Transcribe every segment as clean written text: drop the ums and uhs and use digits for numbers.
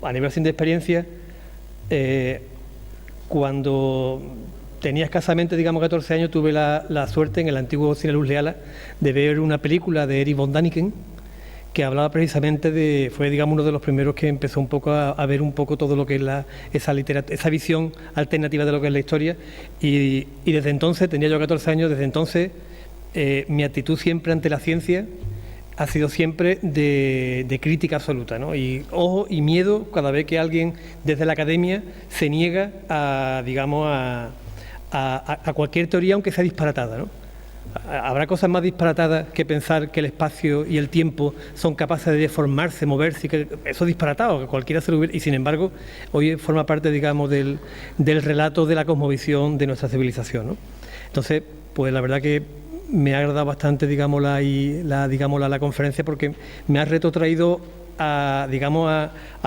a nivel sin de experiencia, cuando tenía escasamente, digamos, 14 años, tuve la suerte en el antiguo Cine Luz Leala de ver una película de Erich von Däniken que hablaba precisamente fue, digamos, uno de los primeros que empezó un poco a ver un poco todo lo que es esa visión alternativa de lo que es la historia, y desde entonces, tenía yo 14 años, desde entonces mi actitud siempre ante la ciencia ha sido siempre de crítica absoluta, ¿no? Y ojo y miedo cada vez que alguien desde la academia se niega a, digamos, a cualquier teoría, aunque sea disparatada, ¿no? Habrá cosas más disparatadas que pensar que el espacio y el tiempo son capaces de deformarse, moverse, y que eso es disparatado, que cualquiera se lo hubiera, y sin embargo hoy forma parte, digamos, del relato de la cosmovisión de nuestra civilización, ¿no? Entonces, pues la verdad que me ha agradado bastante, digamos, la conferencia, porque me ha retrotraído a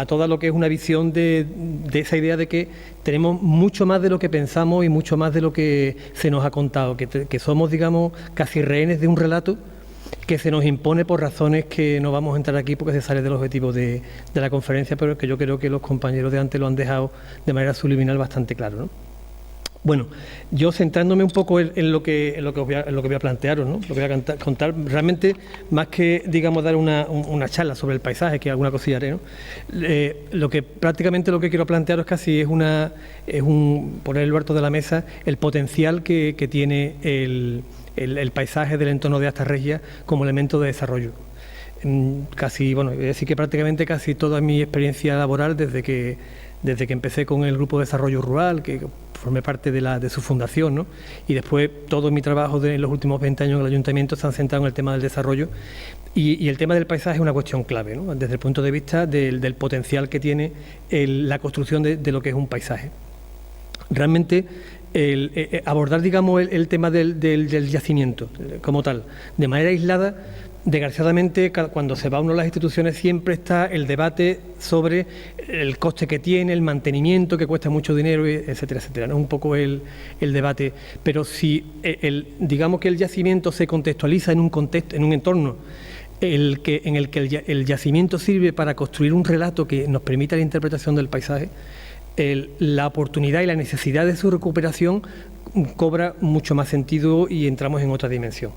toda lo que es una visión de esa idea de que tenemos mucho más de lo que pensamos y mucho más de lo que se nos ha contado, que somos, digamos, casi rehenes de un relato que se nos impone por razones que no vamos a entrar aquí porque se sale del objetivo de la conferencia, pero que yo creo que los compañeros de antes lo han dejado de manera subliminal bastante claro, ¿no? Bueno, yo centrándome un poco en lo que voy a plantearos, ¿no? Lo que voy a contar, realmente, más que, digamos, dar una charla sobre el paisaje, que alguna cosilla haré, ¿no? Prácticamente lo que quiero plantearos casi es poner el harto de la mesa el potencial que tiene el paisaje del entorno de Astas Regias como elemento de desarrollo. Casi, bueno, voy a decir que prácticamente casi toda mi experiencia laboral desde que empecé con el Grupo de Desarrollo Rural, que formé parte de su fundación, ¿no? Y después todo mi trabajo en los últimos 20 años en el Ayuntamiento se han centrado en el tema del desarrollo, y el tema del paisaje es una cuestión clave, ¿no? Desde el punto de vista del potencial que tiene la construcción de lo que es un paisaje. Realmente abordar, digamos, el tema del yacimiento como tal, de manera aislada, desgraciadamente, cuando se va uno a las instituciones siempre está el debate sobre el coste que tiene, el mantenimiento, que cuesta mucho dinero, etcétera, etcétera, ¿no? Un poco el debate. Pero si digamos que el yacimiento se contextualiza en un entorno en el que el yacimiento sirve para construir un relato que nos permita la interpretación del paisaje, la oportunidad y la necesidad de su recuperación cobra mucho más sentido y entramos en otra dimensión.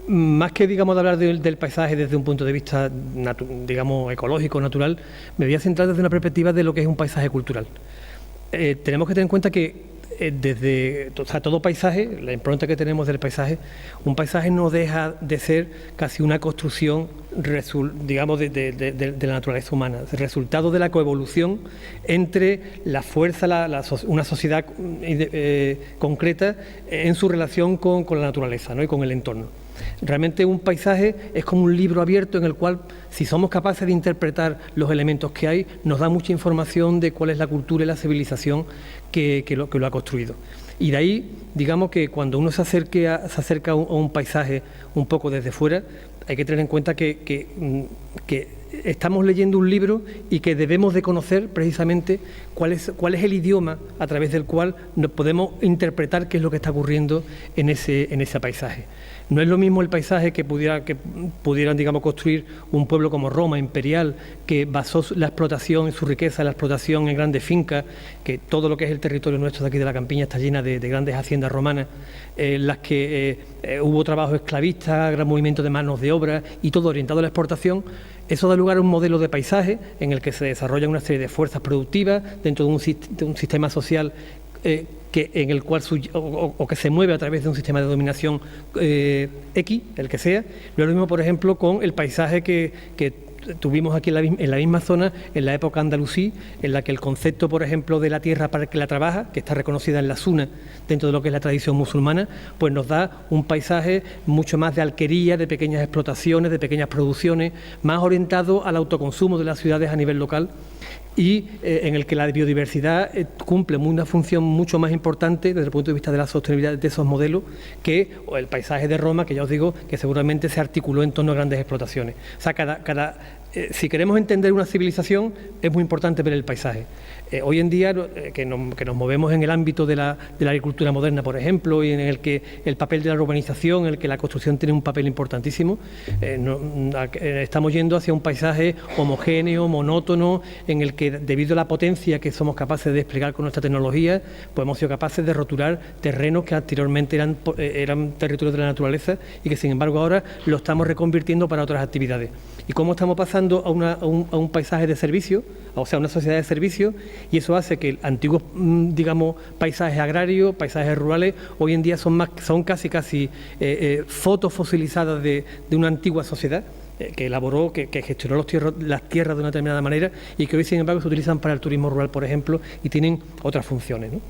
Más que, digamos, de hablar del paisaje desde un punto de vista, digamos, ecológico, natural, me voy a centrar desde una perspectiva de lo que es un paisaje cultural. Tenemos que tener en cuenta que todo paisaje, la impronta que tenemos del paisaje, un paisaje no deja de ser casi una construcción, digamos, de la naturaleza humana, el resultado de la coevolución entre la fuerza, una sociedad concreta en su relación con la naturaleza, ¿no? Y con el entorno. Realmente un paisaje es como un libro abierto en el cual, si somos capaces de interpretar los elementos que hay, nos da mucha información de cuál es la cultura y la civilización que lo ha construido. Y de ahí, digamos que cuando uno se acerca a un paisaje un poco desde fuera, hay que tener en cuenta que estamos leyendo un libro y que debemos de conocer precisamente cuál es el idioma a través del cual nos podemos interpretar qué es lo que está ocurriendo en ese paisaje. No es lo mismo el paisaje que pudieran, digamos, construir un pueblo como Roma, imperial, que basó la explotación y su riqueza en la explotación en grandes fincas, que todo lo que es el territorio nuestro de aquí de la campiña está llena de grandes haciendas romanas, en las que hubo trabajo esclavista, gran movimiento de manos de obra y todo orientado a la exportación. Eso da lugar a un modelo de paisaje en el que se desarrolla una serie de fuerzas productivas dentro de un sistema social en el cual que se mueve a través de un sistema de dominación X, el que sea. No es lo mismo, por ejemplo, con el paisaje que tuvimos aquí en la misma zona en la época andalusí, en la que el concepto, por ejemplo, de la tierra para el que la trabaja, que está reconocida en la Suna dentro de lo que es la tradición musulmana, pues nos da un paisaje mucho más de alquería, de pequeñas explotaciones, de pequeñas producciones, más orientado al autoconsumo de las ciudades a nivel local, y en el que la biodiversidad cumple una función mucho más importante desde el punto de vista de la sostenibilidad de esos modelos que el paisaje de Roma, que ya os digo que seguramente se articuló en torno a grandes explotaciones. O sea, Si queremos entender una civilización, es muy importante ver el paisaje. Hoy en día, que nos movemos en el ámbito de la agricultura moderna, por ejemplo, y en el que el papel de la urbanización, en el que la construcción tiene un papel importantísimo, estamos yendo hacia un paisaje homogéneo, monótono, en el que, debido a la potencia que somos capaces de desplegar con nuestra tecnología, pues hemos sido capaces de roturar terrenos que anteriormente eran territorios de la naturaleza y que, sin embargo, ahora lo estamos reconvirtiendo para otras actividades. ¿Y cómo estamos pasando a un paisaje de servicio, o sea, a una sociedad de servicio? Y eso hace que antiguos, digamos, paisajes agrarios, paisajes rurales, hoy en día son casi fotos fosilizadas de una antigua sociedad que elaboró, que gestionó las tierras de una determinada manera y que hoy, sin embargo, se utilizan para el turismo rural, por ejemplo, y tienen otras funciones, ¿no?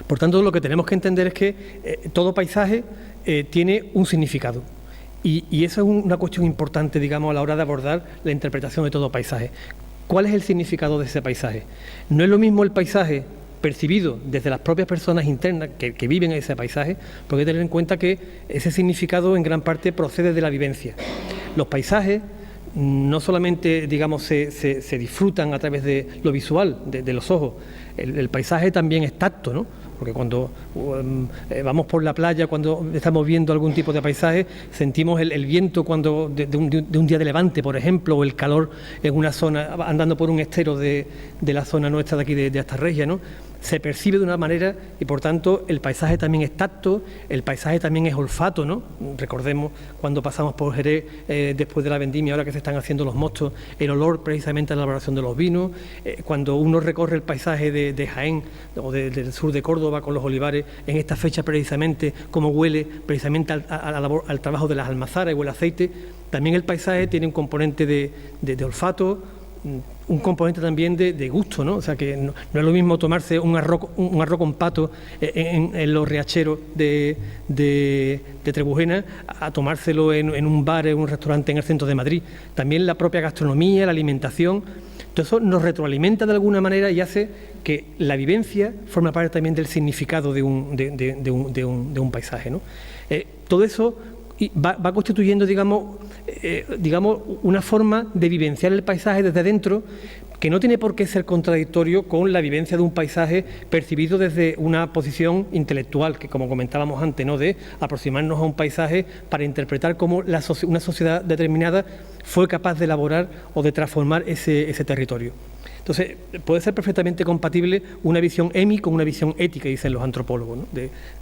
Por tanto, lo que tenemos que entender es que todo paisaje tiene un significado. Y eso es una cuestión importante, digamos, a la hora de abordar la interpretación de todo paisaje. ¿Cuál es el significado de ese paisaje? No es lo mismo el paisaje percibido desde las propias personas internas que viven ese paisaje, porque hay que tener en cuenta que ese significado en gran parte procede de la vivencia. Los paisajes no solamente, digamos, se disfrutan a través de lo visual, de los ojos. El paisaje también es tacto, ¿no? Porque cuando vamos por la playa, cuando estamos viendo algún tipo de paisaje, sentimos el viento de un día de levante, por ejemplo, o el calor en una zona, andando por un estero de la zona nuestra de aquí de Astarregia, ¿no? Se percibe de una manera y, por tanto, el paisaje también es tacto, el paisaje también es olfato, ¿no? Recordemos cuando pasamos por Jerez, después de la vendimia, ahora que se están haciendo los mostos, el olor precisamente a la elaboración de los vinos, cuando uno recorre el paisaje de Jaén o del sur de Córdoba con los olivares, en esta fecha precisamente, cómo huele precisamente al trabajo de las almazaras, huele a aceite. También el paisaje tiene un componente de olfato, un componente también de gusto, ¿no? O sea, que no es lo mismo tomarse un arroz con pato en los riacheros de Trebujena a tomárselo en un bar, en un restaurante en el centro de Madrid. También la propia gastronomía, la alimentación, todo eso nos retroalimenta de alguna manera y hace que la vivencia forma parte también del significado de un paisaje, ¿no? Todo eso va constituyendo, digamos, una forma de vivenciar el paisaje desde dentro, que no tiene por qué ser contradictorio con la vivencia de un paisaje percibido desde una posición intelectual, que, como comentábamos antes, ¿no?, de aproximarnos a un paisaje para interpretar cómo una sociedad determinada fue capaz de elaborar o de transformar ese territorio. Entonces, puede ser perfectamente compatible una visión EMI con una visión ética, dicen los antropólogos, ¿no?,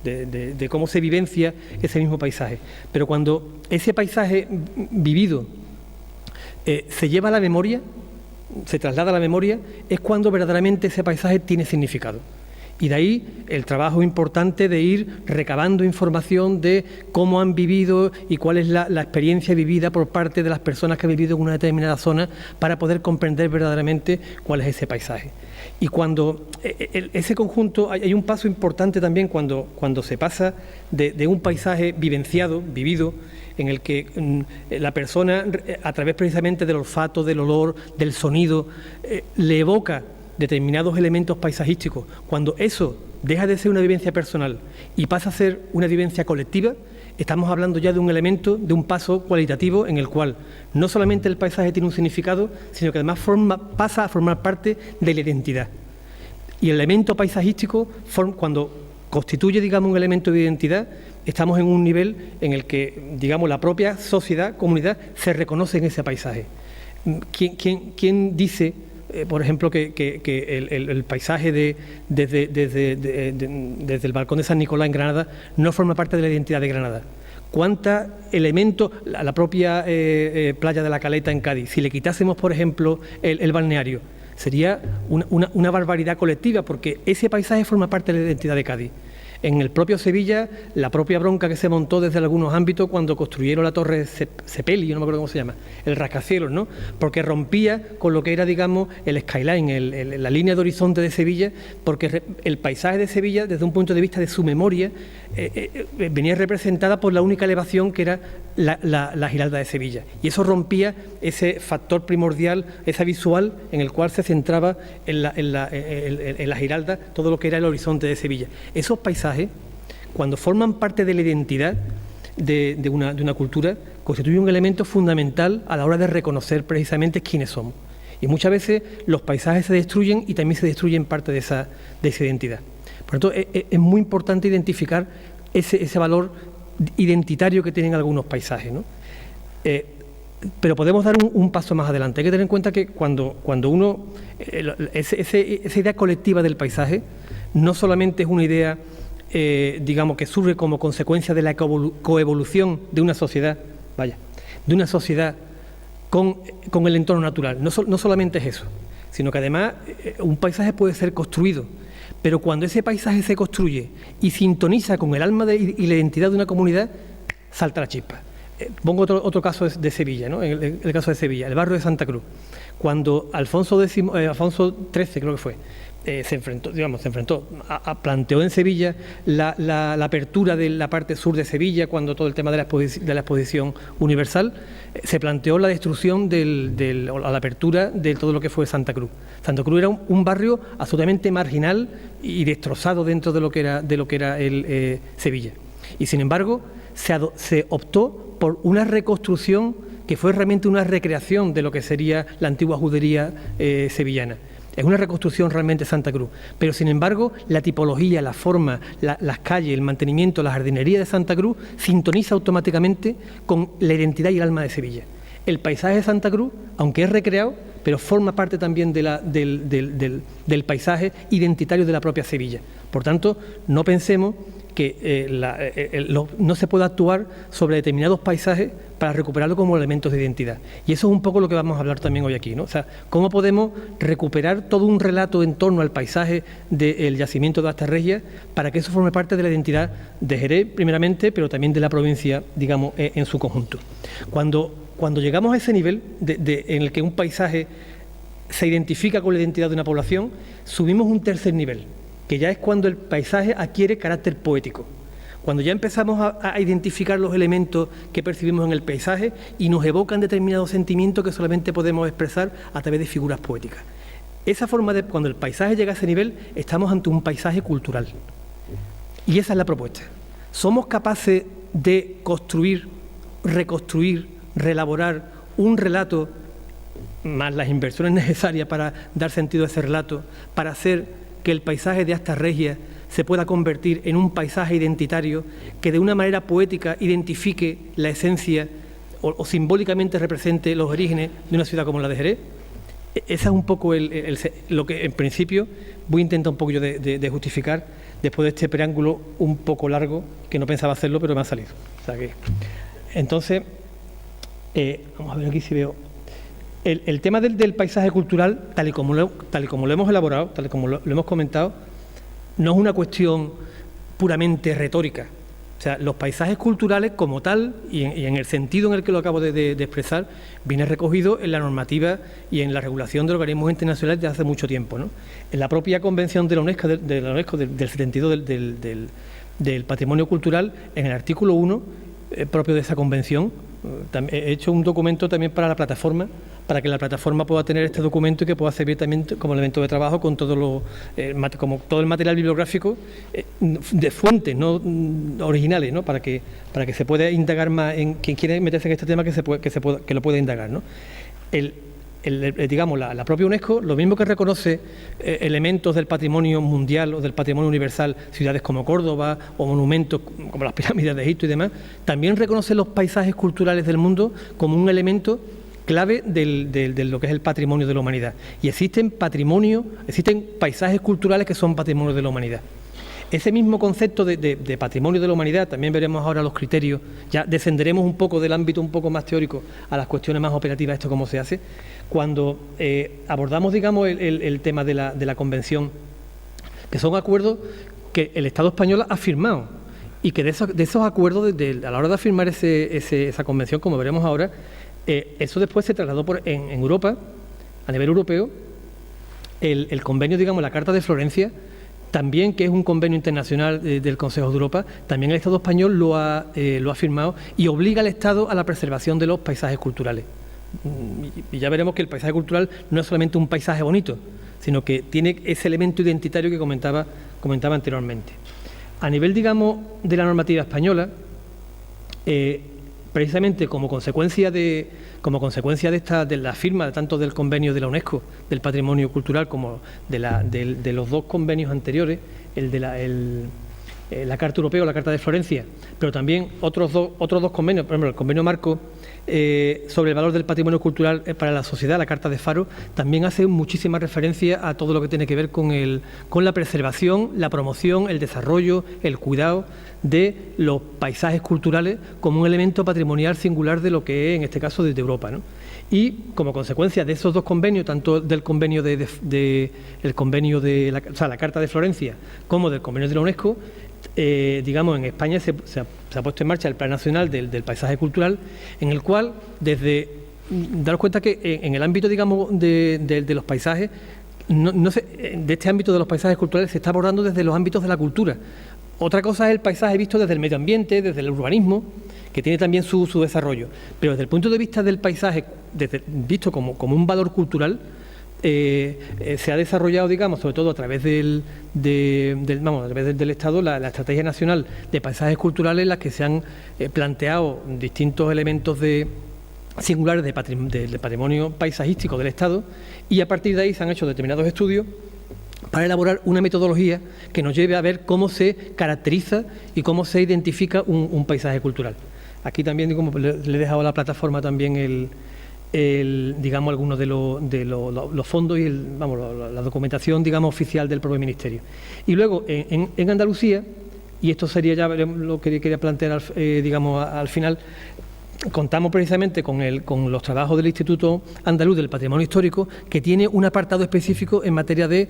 de cómo se vivencia ese mismo paisaje. Pero cuando ese paisaje vivido se lleva a la memoria, se traslada a la memoria, es cuando verdaderamente ese paisaje tiene significado. Y de ahí el trabajo importante de ir recabando información de cómo han vivido y cuál es la experiencia vivida por parte de las personas que han vivido en una determinada zona para poder comprender verdaderamente cuál es ese paisaje. Y cuando ese conjunto, hay un paso importante también cuando se pasa de un paisaje vivenciado, vivido, en el que la persona, a través precisamente del olfato, del olor, del sonido, le evoca determinados elementos paisajísticos. Cuando eso deja de ser una vivencia personal y pasa a ser una vivencia colectiva, estamos hablando ya de un elemento, de un paso cualitativo en el cual no solamente el paisaje tiene un significado, sino que además pasa a formar parte de la identidad. Y el elemento paisajístico, cuando constituye, digamos, un elemento de identidad, estamos en un nivel en el que, digamos, la propia sociedad, comunidad, se reconoce en ese paisaje. ¿Quién dice, por ejemplo, que el paisaje desde el balcón de San Nicolás en Granada no forma parte de la identidad de Granada? ¿Cuántos elementos, la propia playa de la Caleta en Cádiz, si le quitásemos, por ejemplo, el balneario, sería una barbaridad colectiva, porque ese paisaje forma parte de la identidad de Cádiz. En el propio Sevilla, la propia bronca que se montó desde algunos ámbitos cuando construyeron la torre Sepeli, yo no me acuerdo cómo se llama, el rascacielos, ¿no?, porque rompía con lo que era, digamos, el skyline, la línea de horizonte de Sevilla, porque el paisaje de Sevilla, desde un punto de vista de su memoria, venía representada por la única elevación que era la Giralda de Sevilla. Y eso rompía ese factor primordial, esa visual en el cual se centraba en la Giralda todo lo que era el horizonte de Sevilla. Esos paisajes, cuando forman parte de la identidad, de una cultura, constituye un elemento fundamental a la hora de reconocer precisamente quiénes somos. Y muchas veces los paisajes se destruyen y también se destruyen parte de esa identidad. Por lo tanto, es muy importante identificar ese valor identitario que tienen algunos paisajes, ¿no? Pero podemos dar un paso más adelante. Hay que tener en cuenta que cuando uno... esa idea colectiva del paisaje no solamente es una idea, digamos, que surge como consecuencia de la coevolución de una sociedad, de una sociedad con el entorno natural. No solamente es eso, sino que además un paisaje puede ser construido, pero cuando ese paisaje se construye y sintoniza con el alma y la identidad de una comunidad, salta la chispa. Pongo otro caso de Sevilla, ¿no? El caso de Sevilla, el barrio de Santa Cruz. Cuando Alfonso XIII, creo que fue, planteó en Sevilla la apertura de la parte sur de Sevilla, cuando todo el tema de la exposición universal, se planteó la destrucción o la apertura de todo lo que fue Santa Cruz. Santa Cruz era un barrio absolutamente marginal y destrozado dentro de lo que era Sevilla. Y sin embargo, se optó por una reconstrucción que fue realmente una recreación de lo que sería la antigua judería sevillana. Es una reconstrucción realmente Santa Cruz, pero sin embargo la tipología, la forma, las calles, el mantenimiento, la jardinería de Santa Cruz sintoniza automáticamente con la identidad y el alma de Sevilla. El paisaje de Santa Cruz, aunque es recreado, pero forma parte también del paisaje identitario de la propia Sevilla. Por tanto, no pensemos que no se puede actuar sobre determinados paisajes para recuperarlo como elementos de identidad. Y eso es un poco lo que vamos a hablar también hoy aquí, ¿no? O sea, cómo podemos recuperar todo un relato en torno al paisaje del yacimiento de Astas Regias para que eso forme parte de la identidad de Jerez, primeramente, pero también de la provincia, digamos, en su conjunto. Cuando llegamos a ese nivel en el que un paisaje se identifica con la identidad de una población, subimos un tercer nivel, que ya es cuando el paisaje adquiere carácter poético, cuando ya empezamos a identificar los elementos que percibimos en el paisaje y nos evocan determinados sentimientos que solamente podemos expresar a través de figuras poéticas. Esa forma cuando el paisaje llega a ese nivel, estamos ante un paisaje cultural. Y esa es la propuesta. Somos capaces de construir, reconstruir, reelaborar un relato, más las inversiones necesarias para dar sentido a ese relato, para hacer que el paisaje de Astas Regias se pueda convertir en un paisaje identitario que de una manera poética identifique la esencia o simbólicamente represente los orígenes de una ciudad como la de Jerez. Esa es un poco lo que en principio voy a intentar un poco yo de justificar después de este preámbulo un poco largo, que no pensaba hacerlo, pero me ha salido. O sea que, entonces, vamos a ver aquí si veo. El tema del paisaje cultural, tal y como lo hemos elaborado, tal y como lo hemos comentado, no es una cuestión puramente retórica. O sea, los paisajes culturales como tal, y en el sentido en el que lo acabo de expresar, viene recogido en la normativa y en la regulación de organismos internacionales desde hace mucho tiempo, ¿no? En la propia Convención de la UNESCO, del 72 del Patrimonio Cultural, en el artículo 1 propio de esa convención, he hecho un documento también para la plataforma, para que la plataforma pueda tener este documento y que pueda servir también como elemento de trabajo con todo el material bibliográfico de fuentes no originales, ¿no? Para que se pueda indagar más en quien quiere meterse en este tema, que lo pueda indagar, ¿no? Digamos, la propia UNESCO, lo mismo que reconoce elementos del patrimonio mundial o del patrimonio universal, ciudades como Córdoba o monumentos como las pirámides de Egipto y demás, también reconoce los paisajes culturales del mundo como un elemento clave de lo que es el patrimonio de la humanidad. Y existen paisajes culturales que son patrimonio de la humanidad. Ese mismo concepto de patrimonio de la humanidad, también veremos ahora los criterios, ya descenderemos un poco del ámbito un poco más teórico a las cuestiones más operativas, esto cómo se hace, cuando abordamos, digamos, el tema de la convención, que son acuerdos que el Estado español ha firmado, y que de esos acuerdos, a la hora de firmar esa convención, como veremos ahora, eso después se trasladó en Europa, a nivel europeo, el convenio, digamos, la Carta de Florencia, también, que es un convenio internacional del Consejo de Europa, también el Estado español lo ha firmado y obliga al Estado a la preservación de los paisajes culturales. Y ya veremos que el paisaje cultural no es solamente un paisaje bonito, sino que tiene ese elemento identitario que comentaba anteriormente. A nivel, digamos, de la normativa española, Precisamente como consecuencia de la firma tanto del convenio de la UNESCO del patrimonio cultural como de los dos convenios anteriores, el de la Carta Europea o la Carta de Florencia, pero también otros dos convenios, por ejemplo, el convenio marco sobre el valor del patrimonio cultural para la sociedad, la Carta de Faro, también hace muchísima referencia a todo lo que tiene que ver con la preservación, la promoción, el desarrollo, el cuidado de los paisajes culturales como un elemento patrimonial singular de lo que es, en este caso, desde Europa, ¿no? Y como consecuencia de esos dos convenios, tanto del convenio la Carta de Florencia como del convenio de la UNESCO, digamos, en España se ha puesto en marcha el Plan Nacional del Paisaje Cultural, en el cual, daros cuenta que en el ámbito, digamos, de los paisajes, de este ámbito de los paisajes culturales se está abordando desde los ámbitos de la cultura. Otra cosa es el paisaje visto desde el medio ambiente, desde el urbanismo, que tiene también su desarrollo. Pero desde el punto de vista del paisaje, visto como un valor cultural, se ha desarrollado, digamos, sobre todo a través del Estado, la Estrategia Nacional de Paisajes Culturales, en las que se han planteado distintos elementos singulares de patrimonio paisajístico del Estado, y a partir de ahí se han hecho determinados estudios para elaborar una metodología que nos lleve a ver cómo se caracteriza y cómo se identifica un paisaje cultural. Aquí también, como le he dejado a la plataforma también digamos, algunos de los fondos y la documentación, digamos, oficial del propio Ministerio. Y luego, en Andalucía, y esto sería ya lo que quería plantear, digamos, al final, contamos precisamente con los trabajos del Instituto Andaluz del Patrimonio Histórico, que tiene un apartado específico en materia de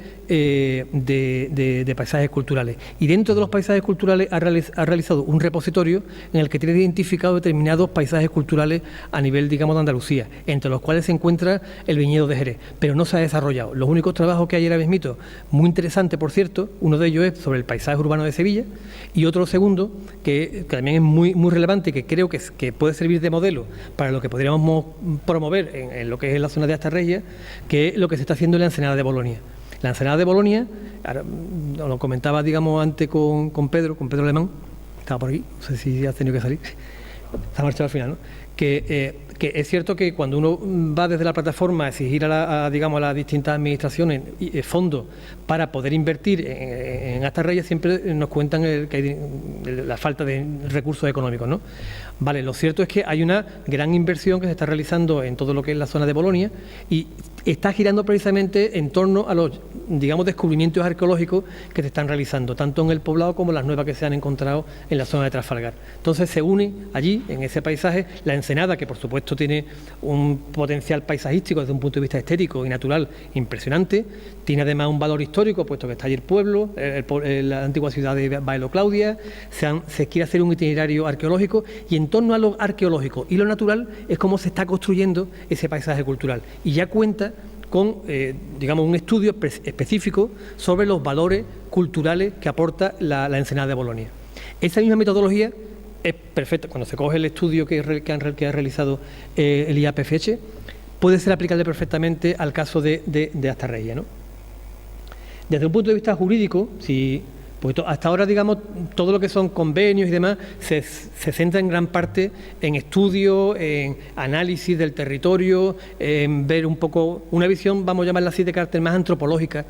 paisajes culturales. Y dentro de los paisajes culturales ha realizado un repositorio en el que tiene identificado determinados paisajes culturales a nivel, digamos, de Andalucía, entre los cuales se encuentra el viñedo de Jerez, pero no se ha desarrollado. Los únicos trabajos que hay ahora mismo, muy interesante, por cierto, uno de ellos es sobre el paisaje urbano de Sevilla, y otro segundo, que también es muy relevante y que creo que puede servir de modelo para lo que podríamos promover en lo que es la zona de Astarreia, que es lo que se está haciendo en la Ensenada de Bolonia. La Ensenada de Bolonia, ahora, lo comentaba, digamos, antes con Pedro Alemán, estaba por aquí, no sé si ha tenido que salir, está marchado al final, ¿no? Que es cierto que cuando uno va desde la plataforma a exigir a las distintas administraciones fondos para poder invertir en Astarreia, siempre nos cuentan que hay la falta de recursos económicos, ¿no? Vale, lo cierto es que hay una gran inversión que se está realizando en todo lo que es la zona de Bolonia y está girando precisamente en torno a los, digamos, descubrimientos arqueológicos que se están realizando, tanto en el poblado como las nuevas que se han encontrado en la zona de Trafalgar. Entonces se une allí, en ese paisaje, la Ensenada, que por supuesto tiene un potencial paisajístico desde un punto de vista estético y natural impresionante, tiene además un valor histórico, puesto que está allí el pueblo, la antigua ciudad de Baelo Claudia, se quiere hacer un itinerario arqueológico, y en torno a lo arqueológico y lo natural es como se está construyendo ese paisaje cultural. Y ya cuenta con, digamos, un estudio específico sobre los valores culturales que aporta la Ensenada de Bolonia. Esa misma metodología es perfecta. Cuando se coge el estudio que ha realizado el IAPFH, puede ser aplicable perfectamente al caso de Astarreia, ¿no? Desde un punto de vista jurídico, pues hasta ahora, digamos, todo lo que son convenios y demás se centra en gran parte en estudios, en análisis del territorio, en ver un poco una visión, vamos a llamarla así, de carácter más antropológica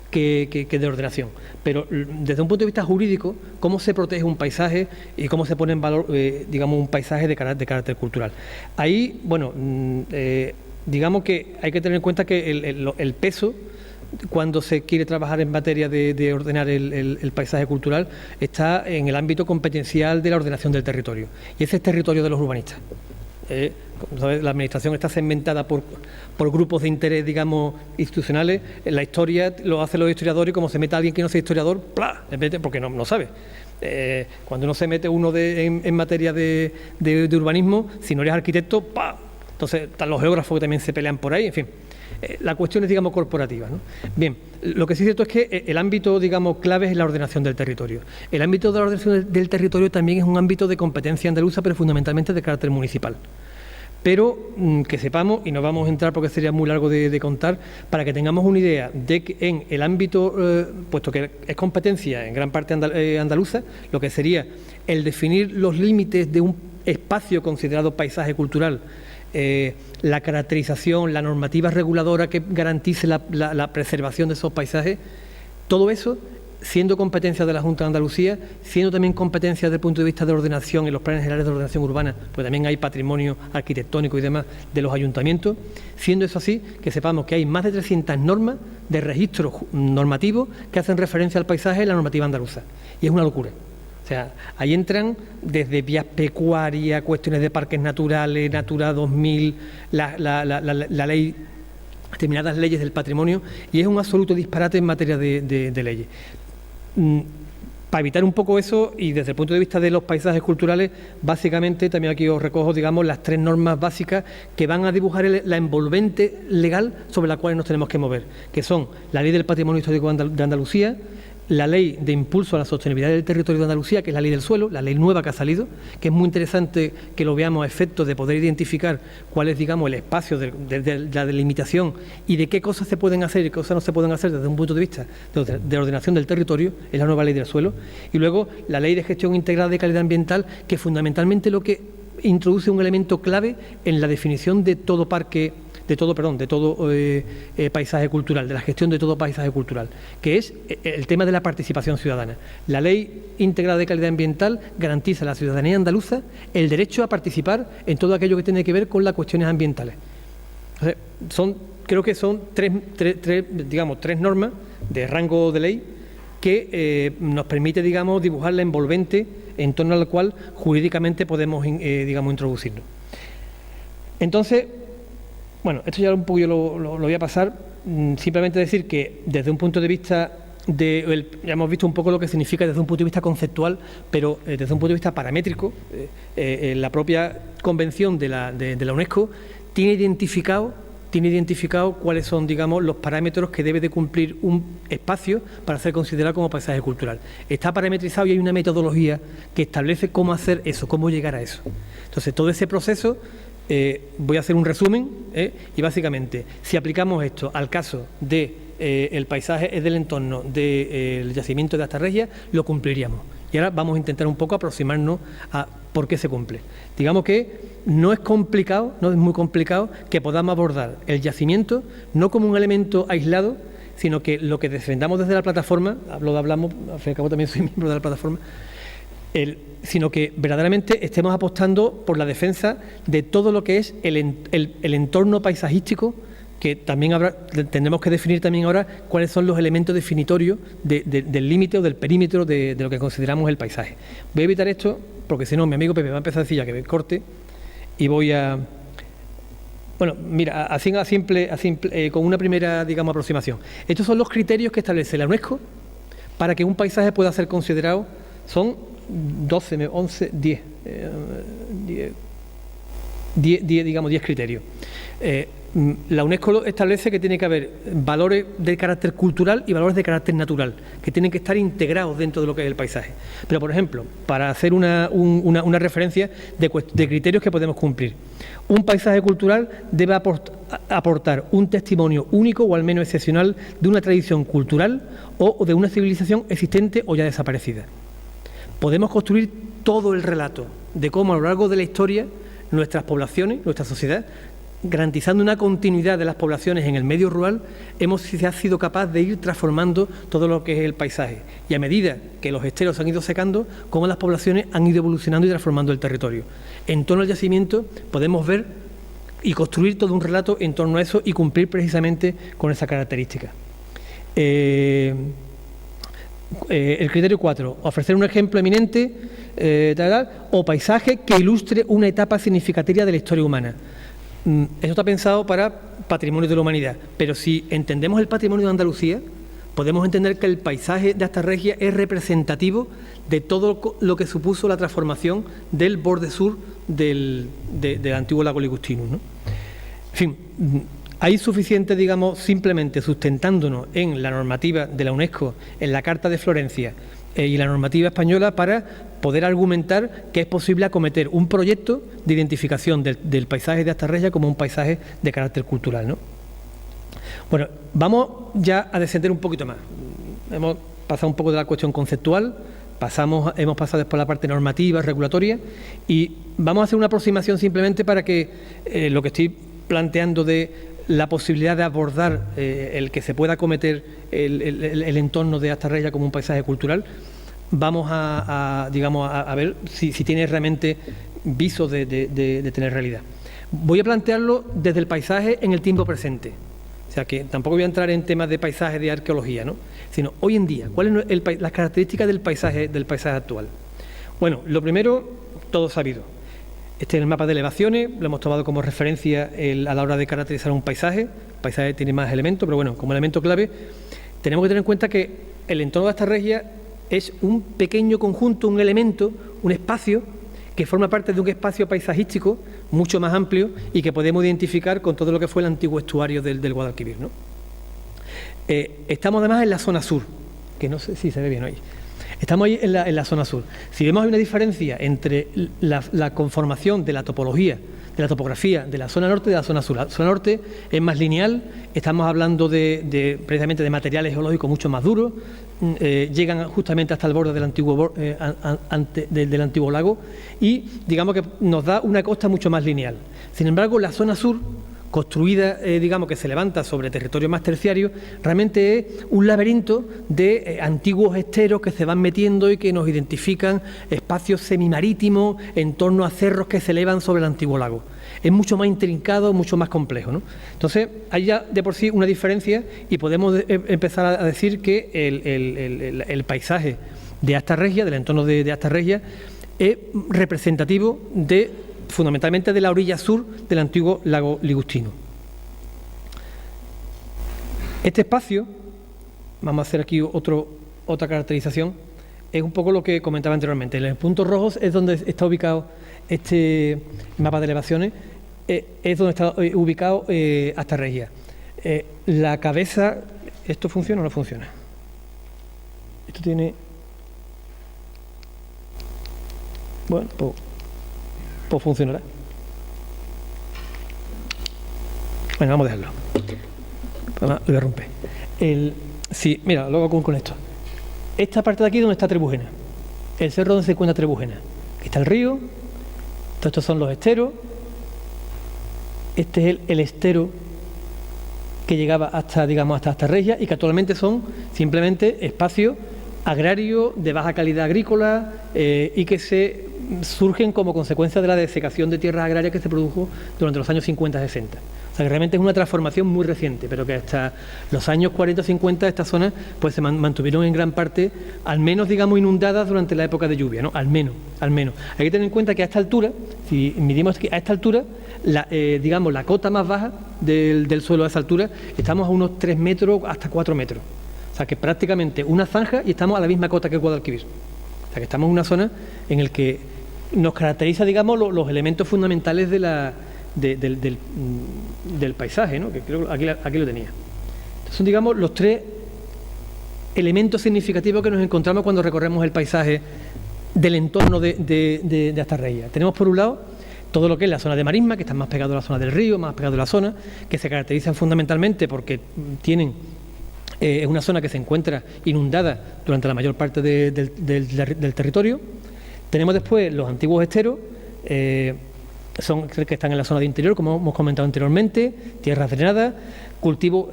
que de ordenación. Pero desde un punto de vista jurídico, cómo se protege un paisaje y cómo se pone en valor, digamos, un paisaje de carácter cultural. Ahí, bueno, digamos que hay que tener en cuenta que el peso, cuando se quiere trabajar en materia de ordenar el paisaje cultural, está en el ámbito competencial de la ordenación del territorio. Y ese es territorio de los urbanistas. Como sabes, la administración está segmentada por grupos de interés, digamos, institucionales. La historia lo hacen los historiadores, y como se mete alguien que no sea historiador, ¡plá!, porque no sabe. Cuando uno se mete en materia de urbanismo, si no eres arquitecto, ¡pah! Entonces están los geógrafos que también se pelean por ahí, en fin. La cuestión es, digamos, corporativa, ¿no? Bien, lo que sí es cierto es que el ámbito, digamos, clave es la ordenación del territorio. El ámbito de la ordenación del territorio también es un ámbito de competencia andaluza, pero fundamentalmente de carácter municipal. Pero que sepamos, y no vamos a entrar porque sería muy largo de contar, para que tengamos una idea de que en el ámbito, puesto que es competencia en gran parte andaluza, lo que sería el definir los límites de un espacio considerado paisaje cultural, la caracterización, la normativa reguladora que garantice la preservación de esos paisajes, todo eso, siendo competencia de la Junta de Andalucía, siendo también competencia desde el punto de vista de ordenación en los planes generales de ordenación urbana, pues también hay patrimonio arquitectónico y demás de los ayuntamientos, siendo eso así, que sepamos que hay más de 300 normas de registro normativo que hacen referencia al paisaje en la normativa andaluza. Y es una locura. O sea, ahí entran desde vías pecuarias, cuestiones de parques naturales, Natura 2000, la ley, determinadas leyes del patrimonio, y es un absoluto disparate en materia de leyes. Para evitar un poco eso, y desde el punto de vista de los paisajes culturales, básicamente también aquí os recojo, digamos, las 3 normas básicas que van a dibujar la envolvente legal sobre la cual nos tenemos que mover, que son la Ley del Patrimonio Histórico de Andalucía, la Ley de Impulso a la Sostenibilidad del Territorio de Andalucía, que es la Ley del Suelo, la ley nueva que ha salido, que es muy interesante que lo veamos a efectos de poder identificar cuál es, digamos, el espacio de la delimitación y de qué cosas se pueden hacer y qué cosas no se pueden hacer desde un punto de vista de ordenación del territorio, es la nueva Ley del Suelo, y luego la Ley de Gestión Integrada de Calidad Ambiental, que fundamentalmente lo que introduce un elemento clave en la definición de todo parque, de todo paisaje cultural, de la gestión de todo paisaje cultural, que es el tema de la participación ciudadana. La Ley Integrada de Calidad Ambiental garantiza a la ciudadanía andaluza el derecho a participar en todo aquello que tiene que ver con las cuestiones ambientales. Creo que son tres normas de rango de ley que nos permite, digamos, dibujar la envolvente en torno al cual jurídicamente podemos, introducirnos. Entonces, bueno, esto ya un poco yo lo voy a pasar, simplemente decir que desde un punto de vista ya hemos visto un poco lo que significa desde un punto de vista conceptual, pero desde un punto de vista paramétrico, la propia convención de la UNESCO tiene identificado cuáles son, digamos, los parámetros que debe de cumplir un espacio para ser considerado como paisaje cultural. Está parametrizado y hay una metodología que establece cómo hacer eso, cómo llegar a eso. Entonces, todo ese proceso, voy a hacer un resumen, y básicamente, si aplicamos esto al caso de el paisaje del entorno del yacimiento de Astarregia, lo cumpliríamos. Y ahora vamos a intentar un poco aproximarnos a por qué se cumple. Digamos que no es muy complicado que podamos abordar el yacimiento no como un elemento aislado, sino que lo que defendamos desde la plataforma, hablamos, al fin y al cabo también soy miembro de la plataforma, sino que verdaderamente estemos apostando por la defensa de todo lo que es el entorno paisajístico, que también tendremos que definir también ahora cuáles son los elementos definitorios del límite o del perímetro de lo que consideramos el paisaje. Voy a evitar esto porque si no mi amigo Pepe va a empezar a decir ya que me corte y voy a... Bueno, mira, con una primera, digamos, aproximación. Estos son los criterios que establece la UNESCO para que un paisaje pueda ser considerado. Son 12, 11, 10 criterios. La UNESCO establece que tiene que haber valores de carácter cultural y valores de carácter natural, que tienen que estar integrados dentro de lo que es el paisaje. Pero, por ejemplo, para hacer una referencia de criterios que podemos cumplir, un paisaje cultural debe aportar un testimonio único o al menos excepcional de una tradición cultural o de una civilización existente o ya desaparecida. Podemos construir todo el relato de cómo a lo largo de la historia nuestras poblaciones, nuestra sociedad, garantizando una continuidad de las poblaciones en el medio rural, se ha sido capaz de ir transformando todo lo que es el paisaje. Y a medida que los esteros han ido secando, cómo las poblaciones han ido evolucionando y transformando el territorio. En torno al yacimiento podemos ver y construir todo un relato en torno a eso y cumplir precisamente con esa característica. El criterio 4, ofrecer un ejemplo eminente o paisaje que ilustre una etapa significativa de la historia humana. Eso está pensado para patrimonio de la humanidad, pero si entendemos el patrimonio de Andalucía, podemos entender que el paisaje de Astarregia es representativo de todo lo que supuso la transformación del borde sur del antiguo lago Ligustinus, ¿no? En fin, hay suficiente, digamos, simplemente sustentándonos en la normativa de la UNESCO, en la Carta de Florencia y la normativa española para poder argumentar que es posible acometer un proyecto de identificación del paisaje de Astarregia como un paisaje de carácter cultural, ¿no? Bueno, vamos ya a descender un poquito más. Hemos pasado un poco de la cuestión conceptual, hemos pasado después a la parte normativa, regulatoria, y vamos a hacer una aproximación simplemente para que lo que estoy planteando de la posibilidad de abordar el que se pueda acometer el entorno de Astarreya como un paisaje cultural, vamos a ver si tiene realmente visos de tener realidad. Voy a plantearlo desde el paisaje en el tiempo presente. O sea, que tampoco voy a entrar en temas de paisaje, de arqueología, ¿no? Sino hoy en día, ¿cuáles son las características del paisaje actual? Bueno, lo primero, todo sabido. Este es el mapa de elevaciones, lo hemos tomado como referencia a la hora de caracterizar un paisaje. El paisaje tiene más elementos, pero bueno, como elemento clave, tenemos que tener en cuenta que el entorno de Astarreya es un pequeño conjunto, un elemento, un espacio que forma parte de un espacio paisajístico mucho más amplio y que podemos identificar con todo lo que fue el antiguo estuario del Guadalquivir, ¿no? Estamos además en la zona sur, que no sé si se ve bien hoy. Estamos ahí en la zona sur. Si vemos hay una diferencia entre la conformación de la topología, de la topografía de la zona norte y de la zona sur. La zona norte es más lineal, estamos hablando precisamente de materiales geológicos mucho más duros, llegan justamente hasta el borde del antiguo lago y digamos que nos da una costa mucho más lineal. Sin embargo, la zona sur, construida, que se levanta sobre territorio más terciario, realmente es un laberinto de antiguos esteros que se van metiendo y que nos identifican espacios semimarítimos en torno a cerros que se elevan sobre el antiguo lago. Es mucho más intrincado, mucho más complejo, ¿no? Entonces, hay ya de por sí una diferencia y podemos empezar a decir que el paisaje de Astarreya, del entorno de Astarreya, es representativo fundamentalmente de la orilla sur del antiguo lago Ligustino. Este espacio, vamos a hacer aquí otra caracterización, es un poco lo que comentaba anteriormente. En los puntos rojos es donde está ubicado este mapa de elevaciones, es donde está ubicado Astarreya. La cabeza, ¿esto funciona o no funciona? Esto tiene... Bueno, pues funcionará. Bueno, vamos a dejarlo. Lo voy a romper. Sí, mira, luego con esto. Esta parte de aquí es donde está Trebujena. El cerro donde se encuentra Trebujena. Aquí está el río. Todos estos son los esteros. Este es el estero que llegaba hasta Astarreya y que actualmente son simplemente espacios agrarios de baja calidad agrícola y que surgen como consecuencia de la desecación de tierras agrarias que se produjo durante los años 50-60. O sea, que realmente es una transformación muy reciente, pero que hasta los años 40-50 estas zonas pues se mantuvieron en gran parte, al menos inundadas durante la época de lluvia, ¿no? Al menos. Hay que tener en cuenta que a esta altura, si midimos aquí, a esta altura, la cota más baja del suelo a esa altura, estamos a unos 3 metros hasta 4 metros. O sea, que prácticamente una zanja y estamos a la misma cota que el Guadalquivir. O sea, que estamos en una zona en la que nos caracteriza, los elementos fundamentales del paisaje, ¿no? Que creo que aquí lo tenía. Entonces son, los 3 elementos significativos que nos encontramos cuando recorremos el paisaje del entorno de Astarreya. Tenemos por un lado todo lo que es la zona de marisma, que está más pegado a la zona del río, más pegado a la zona, que se caracterizan fundamentalmente porque tienen... es una zona que se encuentra inundada durante la mayor parte del territorio. Tenemos después los antiguos esteros, que están en la zona de interior, como hemos comentado anteriormente, tierras drenadas, cultivos,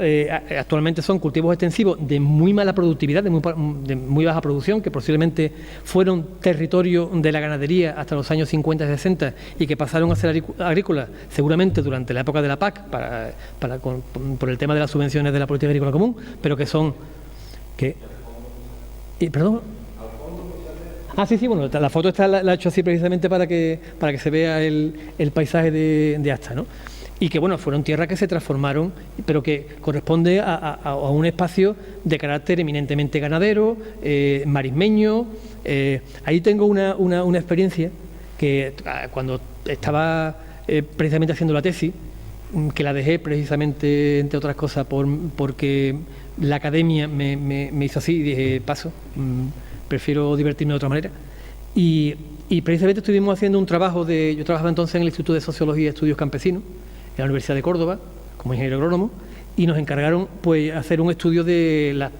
actualmente son cultivos extensivos de muy mala productividad, de muy baja producción, que posiblemente fueron territorio de la ganadería hasta los años 50 y 60 y que pasaron a ser agrícolas seguramente durante la época de la PAC por el tema de las subvenciones de la política agrícola común, pero que son... ¿Perdón? Sí, bueno, la foto la he hecho así precisamente para que se vea el paisaje de Asta, ¿no? Y que, bueno, fueron tierras que se transformaron, pero que corresponde a un espacio de carácter eminentemente ganadero, marismeño. Ahí tengo una experiencia que cuando estaba precisamente haciendo la tesis, que la dejé precisamente, entre otras cosas, porque la academia me hizo así y dije, paso, prefiero divertirme de otra manera. Y precisamente estuvimos haciendo un trabajo yo trabajaba entonces en el Instituto de Sociología y Estudios Campesinos, en la Universidad de Córdoba, como ingeniero agrónomo, y nos encargaron pues hacer un estudio de las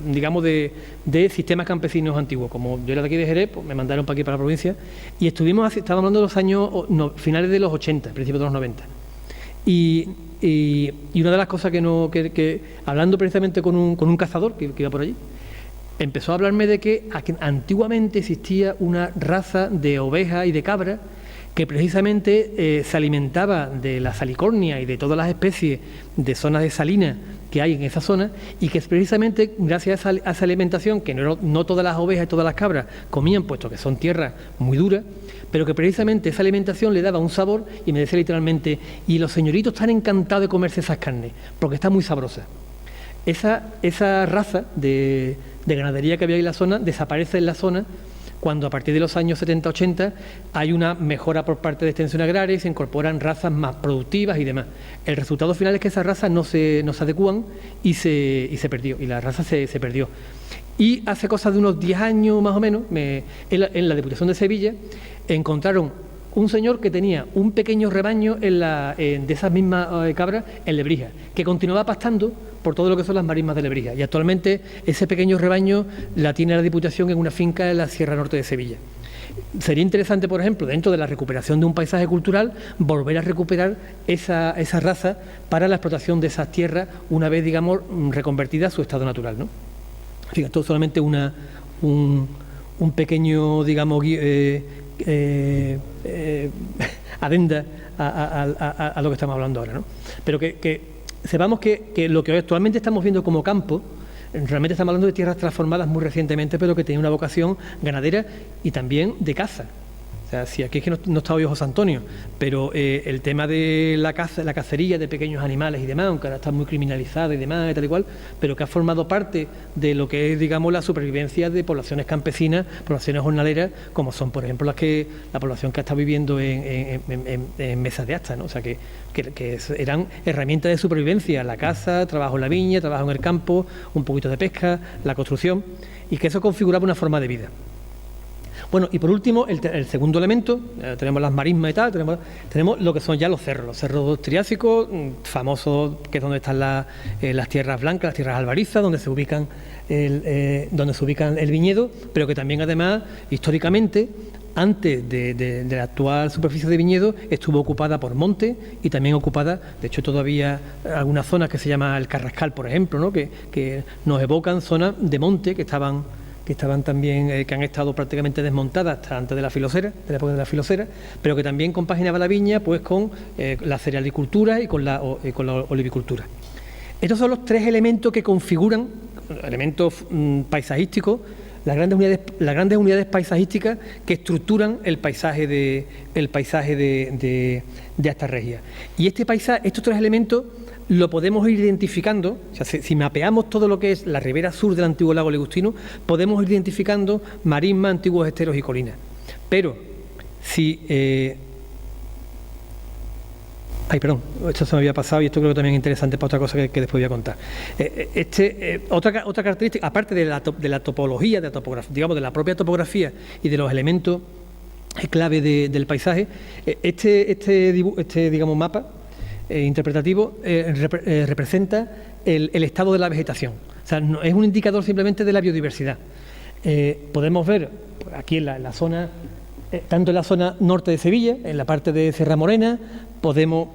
digamos, de sistemas campesinos antiguos. Como yo era de aquí de Jerez, pues me mandaron para aquí, para la provincia, y estábamos hablando de los años, finales de los 80, principios de los 90. Y una de las cosas que hablando precisamente con un cazador que iba por allí, empezó a hablarme de que antiguamente existía una raza de ovejas y de cabras que precisamente se alimentaba de la salicornia y de todas las especies de zonas de salina que hay en esa zona, y que precisamente gracias a esa alimentación, que no todas las ovejas y todas las cabras comían, puesto que son tierras muy duras, pero que precisamente esa alimentación le daba un sabor, y me decía literalmente, y los señoritos están encantados de comerse esas carnes, porque está muy sabrosa. Esa raza de ganadería que había en la zona desaparece en la zona cuando a partir de los años 70-80 hay una mejora por parte de extensión agraria y se incorporan razas más productivas y demás. El resultado final es que esas razas no se adecúan y se perdió, y la raza se perdió. Y hace cosas de unos 10 años más o menos, en la Diputación de Sevilla, encontraron un señor que tenía un pequeño rebaño de esas mismas cabras en Lebrija, que continuaba pastando por todo lo que son las marismas de Lebrija. Y actualmente ese pequeño rebaño la tiene la Diputación en una finca en la Sierra Norte de Sevilla. Sería interesante, por ejemplo, dentro de la recuperación de un paisaje cultural, volver a recuperar esa raza para la explotación de esas tierras una vez, digamos, reconvertida a su estado natural, ¿no? Fíjate, esto es solamente un pequeño, digamos, adenda a lo que estamos hablando ahora, ¿no? Pero que sepamos que lo que actualmente estamos viendo como campo, realmente estamos hablando de tierras transformadas muy recientemente, pero que tienen una vocación ganadera y también de caza. O sea, si aquí es que no está hoy José Antonio, pero el tema de la cacería de pequeños animales y demás, aunque ahora está muy criminalizada y demás, y tal y cual, pero que ha formado parte de lo que es, digamos, la supervivencia de poblaciones campesinas, poblaciones jornaleras, como son, por ejemplo, la población que está viviendo en mesas de asta, ¿no? O sea, que eran herramientas de supervivencia, la caza, trabajo en la viña, trabajo en el campo, un poquito de pesca, la construcción, y que eso configuraba una forma de vida. Bueno, y por último, el segundo elemento, tenemos las marismas y tal, tenemos lo que son ya los cerros triásicos, famosos, que es donde están las tierras blancas, las tierras albarizas, donde se ubican el viñedo, pero que también, además, históricamente, antes de la actual superficie de viñedo, estuvo ocupada por monte y también ocupada, de hecho todavía algunas zonas que se llama el Carrascal, por ejemplo, ¿no? que nos evocan zonas de monte que estaban también, que han estado prácticamente desmontadas hasta antes de la época de la filocera, pero que también compaginaba la viña pues con la cerealicultura y con la olivicultura. Estos son los tres elementos que configuran, elementos paisajísticos, las grandes unidades paisajísticas que estructuran el paisaje de esta región. Y estos tres elementos lo podemos ir identificando, o sea, si mapeamos todo lo que es la ribera sur del antiguo lago Ligustino, podemos ir identificando marismas, antiguos esteros y colinas. Pero si... esto se me había pasado y esto creo que también es interesante para otra cosa que después voy a contar. Otra característica, aparte de la topología, de la topografía, digamos, de la propia topografía y de los elementos clave del paisaje, digamos, mapa interpretativo representa el estado de la vegetación. O sea, no, es un indicador simplemente de la biodiversidad. Podemos ver aquí en la zona, tanto en la zona norte de Sevilla, en la parte de Sierra Morena, podemos,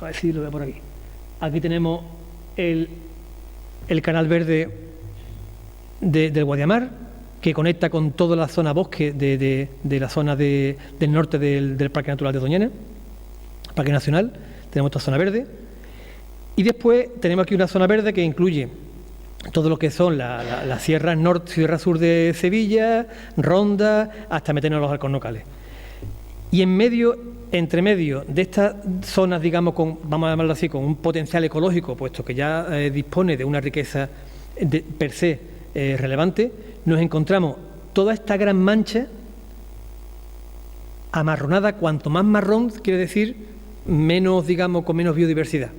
a ver si lo veo por aquí. Aquí tenemos el canal verde del Guadiamar, que conecta con toda la zona bosque de la zona del norte del Parque Natural de Doñana, Parque Nacional. Tenemos esta zona verde y después tenemos aquí una zona verde que incluye todo lo que son las sierras norte, sierra sur de Sevilla, Ronda, hasta meternos a los alcornocales. Y entre medio de estas zonas, digamos, vamos a llamarlo así, con un potencial ecológico, puesto que ya dispone de una riqueza per se relevante, nos encontramos toda esta gran mancha amarronada. Cuanto más marrón, quiere decir menos, digamos, con menos biodiversidad.